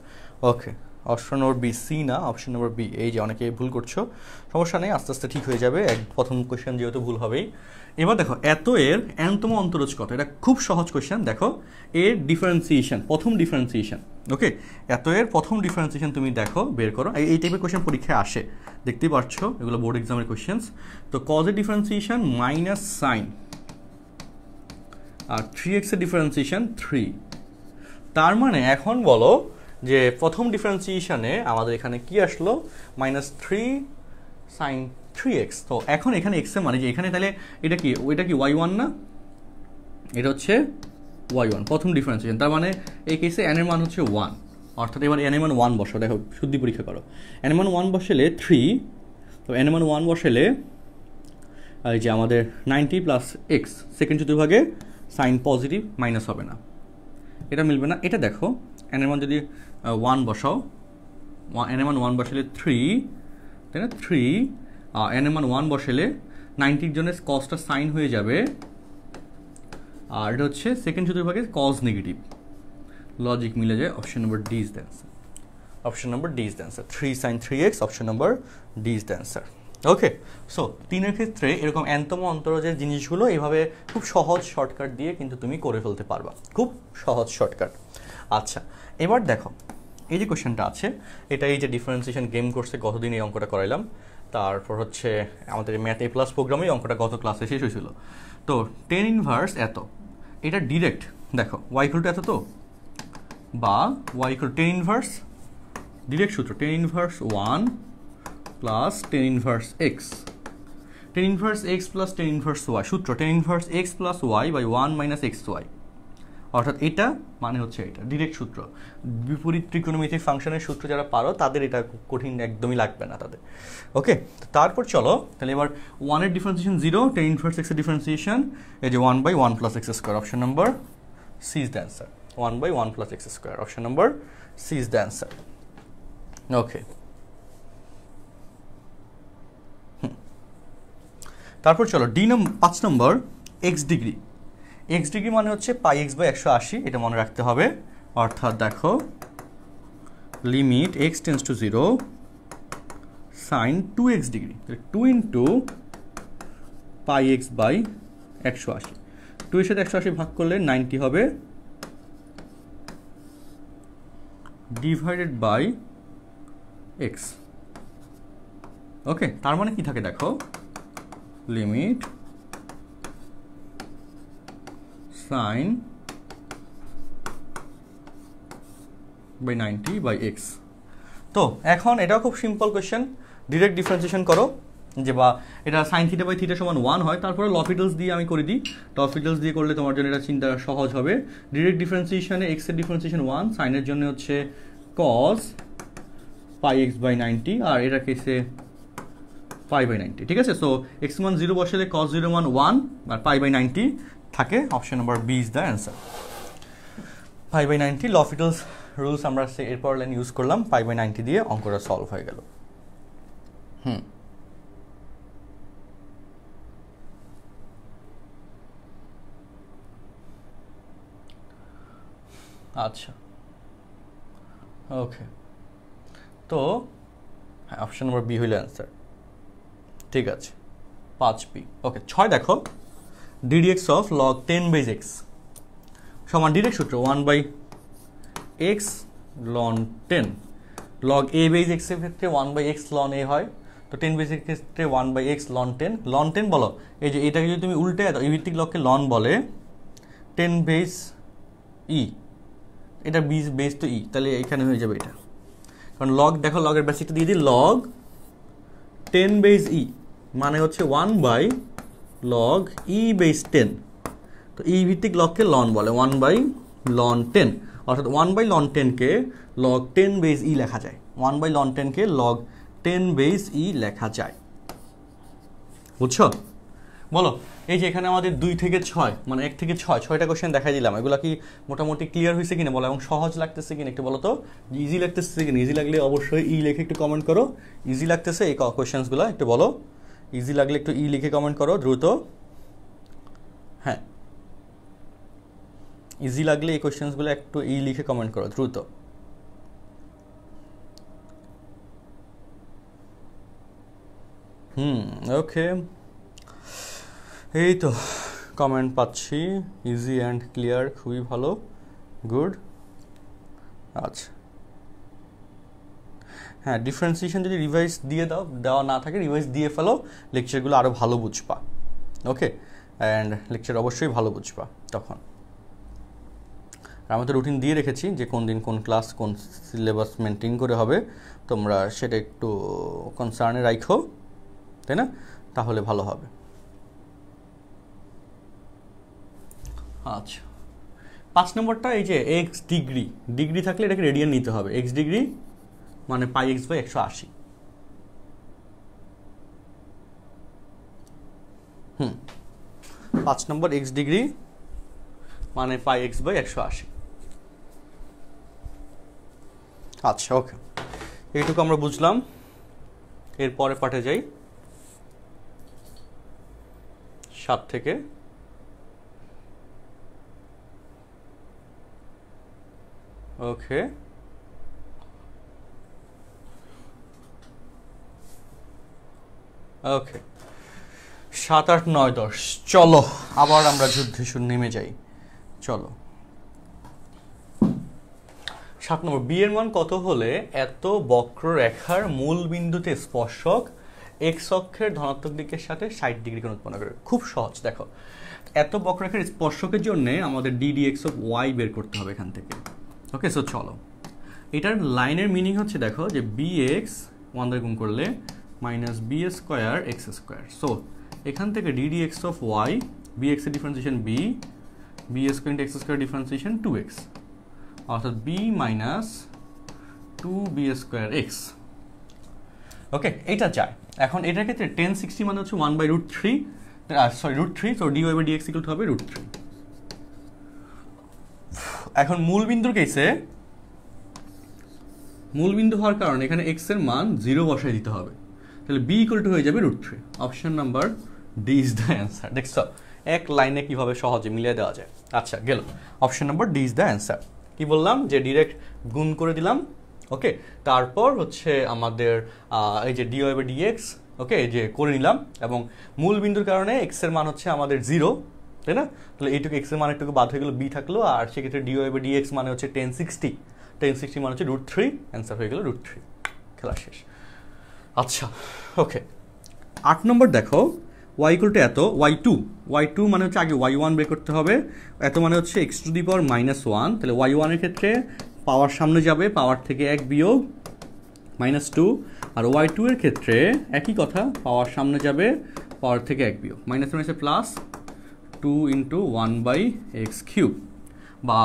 Okay, option number B, C না, অপশন নম্বর বি। এই যে অনেকে ভুল করছো, সমস্যা নেই, আস্তে আস্তে ঠিক হয়ে যাবে, প্রথম কোয়েশ্চেন যেহেতু ভুল হবেই। এবার দেখো এত এর এনতম অন্তরজ কত, এটা খুব সহজ কোয়েশ্চেন। দেখো এর ডিফারেন্সিয়েশন, প্রথম ডিফারেন্সিয়েশন, ওকে, এত এর প্রথম ডিফারেন্সিয়েশন তুমি দেখো, বের করো। এই টাইপের কোয়েশ্চেন পরীক্ষায় আসে, দেখতেই পাচ্ছ, এগুলো বোর্ড এক্সামের কোয়েশ্চেন্স। তো কজের ডিফারেন্সিয়েশন মাইনাস সাইন, আর 3x এর ডিফারেন্সিয়েশন 3। তার মানে এখন বলো যে প্রথম ডিফারেন্সিয়েশনে আমাদের এখানে কি আসলো, -3 sin 3x। তো এখন এখানে x এর মানে যে এখানে তাহলে এটা কি y1 না, এটা হচ্ছে y1 প্রথম ডিফারেন্সিয়েশন। তার মানে এই কেসে n এর মান হচ্ছে 1, অর্থাৎ এবার n এর মান 1 বসাও। দেখো শুদ্ধি পরীক্ষা করো, n এর মান 1 বসালে 3, তো n এর মান 1 বসালে এই যে আমাদের 90 প্লাস x সেকেন্ড চতুর্ভাগে সাইন পজিটিভ, মাইনাস হবে না, এটা মিলবে না। এটা দেখো n এর মান যদি 1 বসাও, n এর মান 1 বসালে 3, তাই না, 3, n এর মান 1 বসালে 90-র জন্য কসটা সাইন হয়ে যাবে, আর এটা হচ্ছে সেকেন্ড চতুর্ভাগে কস নেগেটিভ, লজিক মিলে যায়। Option number D is the answer. Option number D is the answer, 3 sin 3x, option number D is the answer. Okay, so 3-এর ক্ষেত্রে এরকম এনতম অন্তরজের জিনিসগুলো এইভাবে খুব সহজ শর্টকাট দিয়ে কিন্তু তুমি করে ফেলতে পারবা, খুব সহজ শর্টকাট। আচ্ছা, এবার দেখো এই যে কোশ্চেনটা আছে, এটা এই যে ডিফারেন্সিয়েশন গেম কোর্সে গতদিন এই অঙ্কটা করাইলাম, তারপর হচ্ছে আমাদের ম্যাথ A+ প্রোগ্রামে অঙ্কটা গত ক্লাসে শেষ হয়েছিল। তো tan ইনভার্স এত, এটা ডিরেক্ট দেখো y ইকুয়াল টু এত, তো বা y equal tan inverse, direct সূত্র tan inverse 1 plus tan inverse x, tan inverse x plus tan inverse y, সূত্র tan inverse x plus y by 1 minus xy, অর্থাৎ এটা মানে হচ্ছে এটা ডিরেক্ট সূত্র। বিপরীত ত্রিকোণমিতিক ফাংশনের সূত্র যারা পারো তাদের এটা কঠিন একদমই লাগবে না তাদের। ওকে, তারপর চলো তাহলে এবার 1 এর ডিফারেন্সিয়েশন 0, tan ইনভার্স x এর ডিফারেন্সিয়েশন এই যে 1/1 plus x square, option number C is the answer. 1/1 plus x square, option number C is the answer. Okay, তারপর চলো 5 নম্বর x ডিগ্রি। x ডিগ্রি মানে হচ্ছে πx/180, এটা মনে রাখতে হবে। অর্থাৎ দেখো limit x tends to 0 sin 2x degree, 2 into πx/180, 2 এর সাথে 180 ভাগ করলে 90 হবে, ডিভাইডেড বাই x। ওকে, তার মানে কি থাকে দেখো, limit sin by 90 by x। তো এখন এটাও খুব সিম্পল কোয়েশ্চেন, ডিরেক্ট ডিফারেন্সিয়েশন করো যে বা এটা sin থিটা বাই থিটা সমান 1 হয়, তারপরে লপিটালস দিয়ে আমি করে দিই, লপিটালস দিয়ে করলে তোমার জন্য এটা চিন্তা সহজ হবে। ডিরেক্ট ডিফারেন্সিয়েশনে x এর ডিফারেন্সিয়েশন 1, সাইনের জন্য হচ্ছে cos πx/90, আর এটা কেসে π/90, ঠিক আছে। সো x মান 0 বসালে cos 0 মান 1 আর π/90 থাকে, option number B is the answer. π/90 L'Hopital's rules আমরা এরপর লাইন ইউজ করলাম, π/90 দিয়ে অঙ্কটা সলভ হয়ে গেল। আচ্ছা, ওকে, তো হ্যাঁ অপশন নম্বর বি হইল অ্যান্সার, ঠিক আছে। 5B। ওকে, 6 দেখো ddx অফ log 10/x সমান ডিরেক্ট সূত্র 1/x ln 10, log a/x এর ক্ষেত্রে 1/x ln a হয়, তো 10/x এর ক্ষেত্রে 1/x ln 10, ln 10 বলো, এই যে এটাকে যদি তুমি উল্টে দাও, এই ভিত্তিক লগকে ln বলে, 10/e, এটা বেস তো e, তাহলে এখানে হয়ে যাবে এটা, কারণ log দেখো লগের বেসিকটা দিয়ে দিই, log 10/e মানে হচ্ছে 1/log e/10, তো e ভিত্তিক লগকে ln বলে, 1/log ln 10, অর্থাৎ 1/ln 10 কে log 10 বেস e লেখা যায়, 1/ln 10 কে log 10 বেস e লেখা যায়। বুঝছো? বলো, এই যে এখানে আমাদের 2 থেকে 6 মানে 1 থেকে 6 6টা কোশ্চেন দেখাই দিলাম, এগুলো কি মোটামুটি ক্লিয়ার হয়েছে কিনা বলো, এবং সহজ লাগতেছে কিনা একটু বলো তো, ইজি লাগতেছে কিনা? ইজি লাগলে অবশ্যই ই লিখে একটু কমেন্ট করো। ইজি লাগতেছে এই কোশ্চেন্সগুলো একটু বলো, ইজি লাগলে একটু ই লিখে কমেন্ট করো দ্রুত। হ্যাঁ, ইজি লাগলে এই কোশ্চেন্সগুলো একটু ই লিখে কমেন্ট করো দ্রুত। ওকে, এই তো কমেন্ট পাচ্ছি, ইজি অ্যান্ড ক্লিয়ার, খুবই ভালো, গুড। আচ্ছা, হ্যাঁ, ডিফারেন্সিয়েশন যদি রিভাইজ দিয়ে দেওয়া না থাকে, রিভাইজ দিয়ে ফেলো, লেকচারগুলো আরও ভালো বুঝবা। ওকে, অ্যান্ড লেকচার অবশ্যই ভালো বুঝবা তখন। আমি তো রুটিন দিয়ে রেখেছি যে কোন দিন কোন ক্লাস, কোন সিলেবাস মেনটেন করে হবে, তোমরা সেটা একটু কনসার্নে রাখো, তাই না? তাহলে ভালো হবে। আচ্ছা, 5 নম্বরটা এই যে এক্স ডিগ্রি, ডিগ্রি থাকলে এটাকে রেডিয়ান নিতে হবে। এক্স ডিগ্রি মানে পাই এক্স বাই 180। 5 নম্বর এক্স ডিগ্রি মানে পাই এক্স বাই 180। আচ্ছা, ওকে, এইটুকু আমরা বুঝলাম। এরপরে পাঠে যাই, 7 থেকে। ওকে, ওকে, 7, 8, 9, 10, চলো আবার আমরা যুদ্ধে নেমে যাই। চলো, 7 নম্বর, বি এর মান কত হলে এত বক্ররেখার মূল বিন্দুতে স্পর্শক এক্স অক্ষের ধনাত্মক দিকের সাথে 60 ডিগ্রি কোণ উৎপন্ন করে? খুব সহজ, দেখো, এত বক্ররেখার স্পর্শকের জন্য আমাদের ডিডি এক্স অফ ওয়াই বের করতে হবে এখান থেকে। ওকে, সো চলো, এটার লাইনের মিনিং হচ্ছে, দেখো যে বি এক্স 1 দ্বারা গুণ করলে minus B square X square. So এখান থেকে DD X of Y, B X এর differentiation B, B square into X square differentiation 2x, অর্থাৎ B minus 2b square X. Okay, এটা চাই। এখন এটার ক্ষেত্রে 1060 মানে হচ্ছে 1/√3, সরি √3, তো dy by dx equal to হবে √3। এখন মূল বিন্দুর কেসে, মূল বিন্দু হওয়ার কারণে এখানে x এর মান 0 বসায় দিতে হবে, তাহলে b ইকুয়াল টু হয়ে যাবে √3। Option number D is the answer. দেখছো এক লাইনে কিভাবে সহজে মিলিয়ে দেওয়া যায়। আচ্ছা, গেল, option number D is the answer. কি বললাম যে ডিরেক্ট গুণ করে দিলাম। ওকে, তারপর হচ্ছে আমাদের এই যে dy বাই dx, ওকে, যে করে নিলাম, এবং মূল বিন্দুর কারণে x এর মান হচ্ছে আমাদের 0, তাই না? তাহলে এইটুকু x এর মান একটু বাদ হয়ে গেল, b থাকলো, আর সেক্ষেত্রে dy বাই dx মানে হচ্ছে 1060 মানে হচ্ছে √3, অ্যান্সার হয়ে গেল √3। খেলা শেষ। আচ্ছা, ওকে, 8 নম্বর দেখো, y ইকুয়াল টু এত, y2 মানে হচ্ছে আগে y1 বের করতে হবে, এত মানে হচ্ছে x টু দি পাওয়ার -1, তাহলে y1 এর ক্ষেত্রে পাওয়ার সামনে যাবে, পাওয়ার থেকে 1 বিয়োগ -2, আর y2 এর ক্ষেত্রে একই কথা, পাওয়ার সামনে যাবে, পাওয়ার থেকে 1 বিয়োগ, মাইনাস মানে প্লাস 2 ইন্টু 1/x³ বা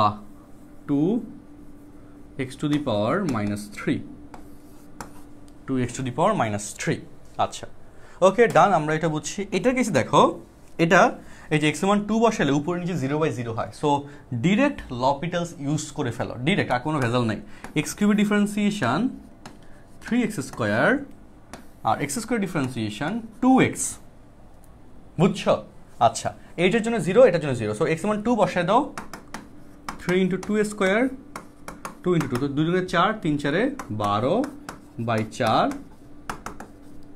2x to the power -3, 2x to the পাওয়ার -3। আচ্ছা, ওকে, ডান, আমরা এটা বুঝছি। এটার কেসে দেখো, এটা এই যে x এর মান 2 বসালে উপরে নিচে 0/0 হয়, সো ডিরেক্ট লপিটালস ইউজ করে ফেলো, ডিরেক্ট, আর কোনো ভেজাল নাই। x³ ডিফারেন্সিয়েশন 3x স্কোয়ার, আর x স্কোয়ার ডিফারেন্সিয়েশন 2x, বুঝছো? আচ্ছা, এইটার জন্য 0, এটার জন্য 0, সো x এর মান 2 বসায় দাও, 3 ইন্টু 2 স্কোয়ার, 2 ইন্টু 2, তো 2 দুগুণে 4, 3 4 12/4,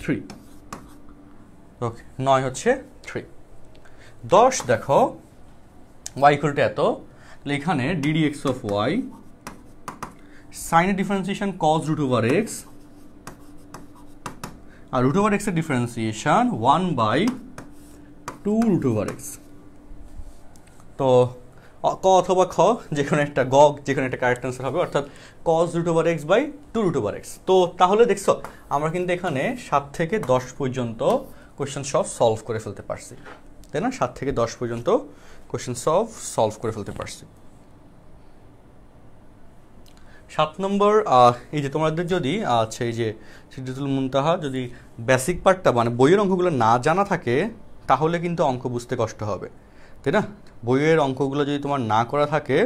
3। ওকে, 9 হচ্ছে 3। 10 দেখো, y ইকুয়াল টু এত, তাহলে এখানে ddx অফ y, সাইনের ডিফারেন্সিয়েশন cos √x, আর √x এর ডিফারেন্সিয়েশন 1/2√x। তো ক অথবা খ যে কোনো একটা, যে কোনো একটা কারেক্ট অ্যান্সার হবে, অর্থাৎ cos √x/2√x। তো তাহলে দেখছো আমরা কিন্তু এখানে 7 থেকে 10 পর্যন্ত কোয়েশ্চেন সলভ করে ফেলতে পারছি, তাই না? 7 থেকে 10 পর্যন্ত কোয়েশ্চেন সলভ করে ফেলতে পারছি। 7 নম্বর, এই যে তোমাদের যদি আচ্ছা এই যে সিদরাতুল মুনতাহা যদি বেসিক পার্টটা মানে বইয়ের অঙ্কগুলো না জানা থাকে তাহলে কিন্তু অঙ্ক বুঝতে কষ্ট হবে, তাই না? বইয়ের অঙ্কগুলো যদি তোমার না করা থাকে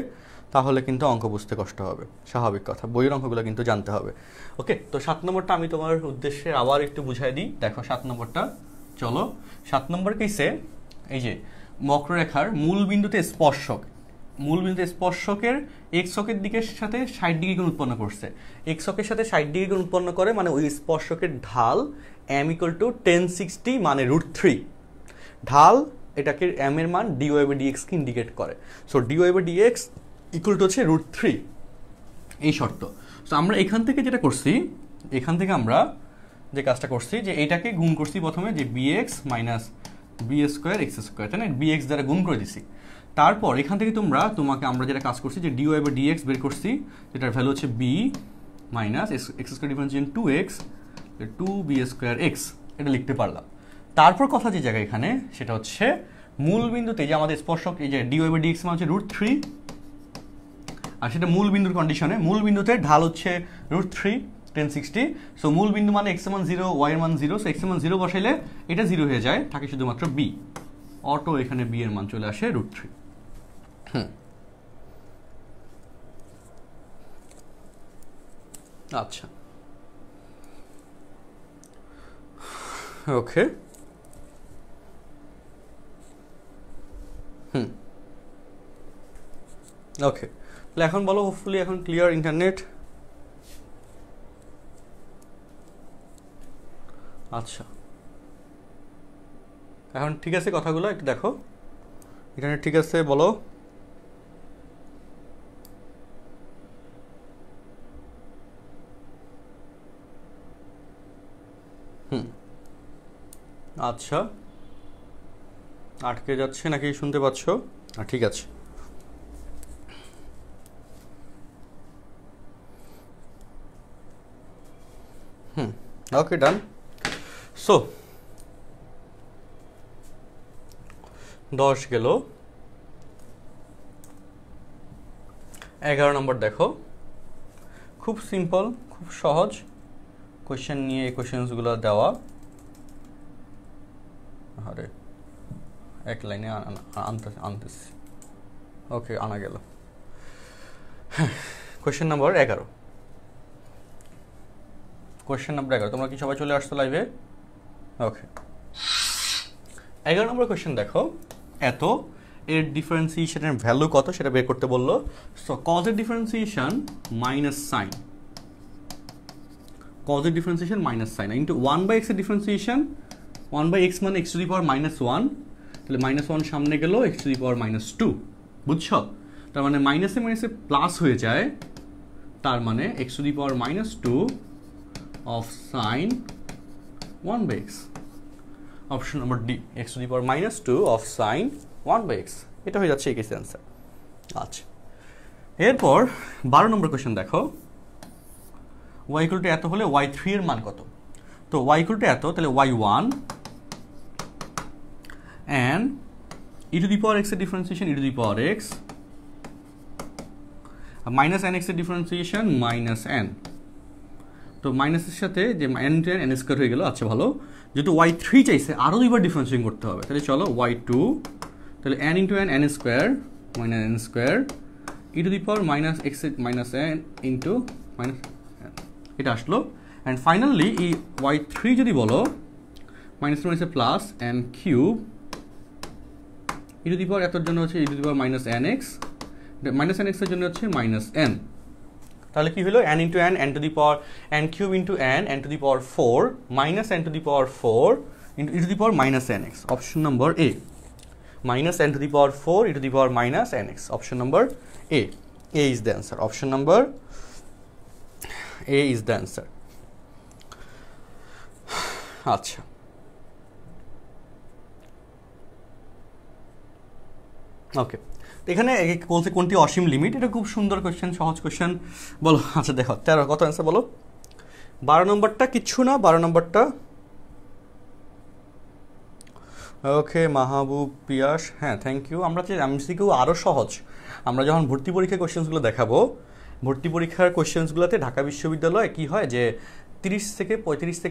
তাহলে কিন্তু অঙ্ক বুঝতে কষ্ট হবে, স্বাভাবিক কথা। বইয়ের অঙ্কগুলো কিন্তু জানতে হবে। ওকে, তো 7 নম্বরটা আমি তোমার উদ্দেশ্যে আবার একটু বুঝাই দিই। দেখো 7 নম্বরটা, চলো 7 নম্বর কেসে এই যে বক্ররেখার মূল বিন্দুতে স্পর্শক, মূল বিন্দুতে স্পর্শকের এক্স অক্ষের দিকের সাথে 60 ডিগ্রি কোণ উৎপন্ন করছে। এক্স অক্ষের সাথে 60 ডিগ্রি কোণ উৎপন্ন করে মানে ওই স্পর্শকের ঢাল m = 1060 মানে √3 ঢাল, এটাকে m এর মান dy/dx কে ইন্ডিকেট করে। সো dy/dx = হচ্ছে √3, এই শর্ত। সো আমরা এখান থেকে যেটা করছি, এখান থেকে আমরা যে কাজটা করছি যে এইটাকে গুণ করছি প্রথমে, যে bx - b² x², তাই না? bx দ্বারা গুণ করে দিছি। তারপর এখান থেকে আমরা যেটা কাজ করছি যে dy/dx বের করছি, যেটার ভ্যালু হচ্ছে b - x² differentiation 2x 2b²x, এটা লিখতে পারলাম। তারপর কথা যে জায়গায় এখানে সেটা হচ্ছে মূল বিন্দুতে যে আমাদের স্পর্শক এই যে dy/dx মান হচ্ছে √3, আর সেটা মূল বিন্দুর কন্ডিশনে, মূল বিন্দুতে ঢাল হচ্ছে √3 1060। সো মূল বিন্দু মানে x এর মান 0, y এর মান 0, সো x এর মান 0 বসাইলে এটা 0 হয়ে যায়, থাকে শুধুমাত্র b, অটো এখানে b এর মান চলে আসে √3। আচ্ছা, ওকে, ওকে, তাহলে এখন বলো, হোপফুলি এখন ক্লিয়ার ইন্টারনেট? আচ্ছা, এখন ঠিক আছে কথাগুলো একটু দেখো, ইন্টারনেট ঠিক আছে বলো। আচ্ছা, আটকে যাচ্ছে নাকি শুনতে পাচ্ছ? ঠিক আছে, ওকে, ডান। সো 10 গেল, 11 নম্বর দেখো, খুব সিম্পল, খুব সহজ কোয়েশ্চেন নিয়ে এই কোয়েশ্চেনগুলো দেওয়া। আরে এক লাইনে আনতেছি, ওকে, আনা গেল। কোয়েশ্চেন নাম্বার 11, কোয়েশ্চেন নাম্বার 11, তোমরা কি সবাই চলে আসছো লাইভে? ওকে, 11 নম্বর কোয়েশ্চেন দেখো, এত এর ডিফারেন্সিয়েশনের ভ্যালু কত সেটা বের করতে বললো। সো কজের ডিফারেন্সিয়েশন মাইনাস সাইন, কজের differentiation minus sine into 1/x এর ডিফারেন্সিয়েশন, 1/x মানে x⁻⁻1, তাহলে -1 সামনে গেল x⁻2, বুঝছো? তার মানে মাইনাসে মাইনাসে প্লাস হয়ে যায়, তার মানে x⁻2 of sin 1/x, option number D, x⁻2 of sin 1/x, এটা হয়ে যাচ্ছে এই কেসের অ্যান্সার। আচ্ছা, এরপর 12 নম্বর কোয়েশ্চেন দেখো, y = এত হলে y3 এর মান কত? তো y = এত, তাহলে y1 and e⁻x এর ডিফারেন্সিয়েশন e⁻x -nx এর ডিফারেন্সিয়েশন -n, তো মাইনাসের সাথে যে n² হয়ে গেল। আচ্ছা, ভালো, যেহেতু y3 চাইছে আরও দুইবার ডিফারেন্সিয়েশন করতে হবে, তাহলে চলো y2, তাহলে n × n n² -n² e⁻x - n এটা আসলো। অ্যান্ড ফাইনালি এই y3 যদি বলো মাইনাসে প্লাস n³ এতর জন্য হচ্ছে e⁻nx, -nx এর জন্য হচ্ছে -n, তাহলে কি হলো n × n n³ × n n⁴ -n⁴ e⁻nx, option number A, -n⁴ e⁻nx, option number A, A is the answer, option number A is the answer. আচ্ছা, ওকে, এখানে বলছে কোনটি অসীম লিমিট, এটা খুব সুন্দর কোয়েশ্চেন, সহজ কোয়েশ্চেন, বলো। আচ্ছা দেখো 13 কত অ্যান্সার বলো। 12 নম্বরটা কিচ্ছু না, 12 নম্বরটা ওকে, মাহবুব পিয়াস, হ্যাঁ থ্যাংক ইউ। আমরা যে এমসিকিউ আরও সহজ, আমরা যখন ভর্তি পরীক্ষায় কোয়েশ্চেনগুলো দেখাবো ভর্তি পরীক্ষার কোয়েশ্চেন্সগুলোতে ঢাকা বিশ্ববিদ্যালয়ে কি হয় যে 30 থেকে 35 থেকে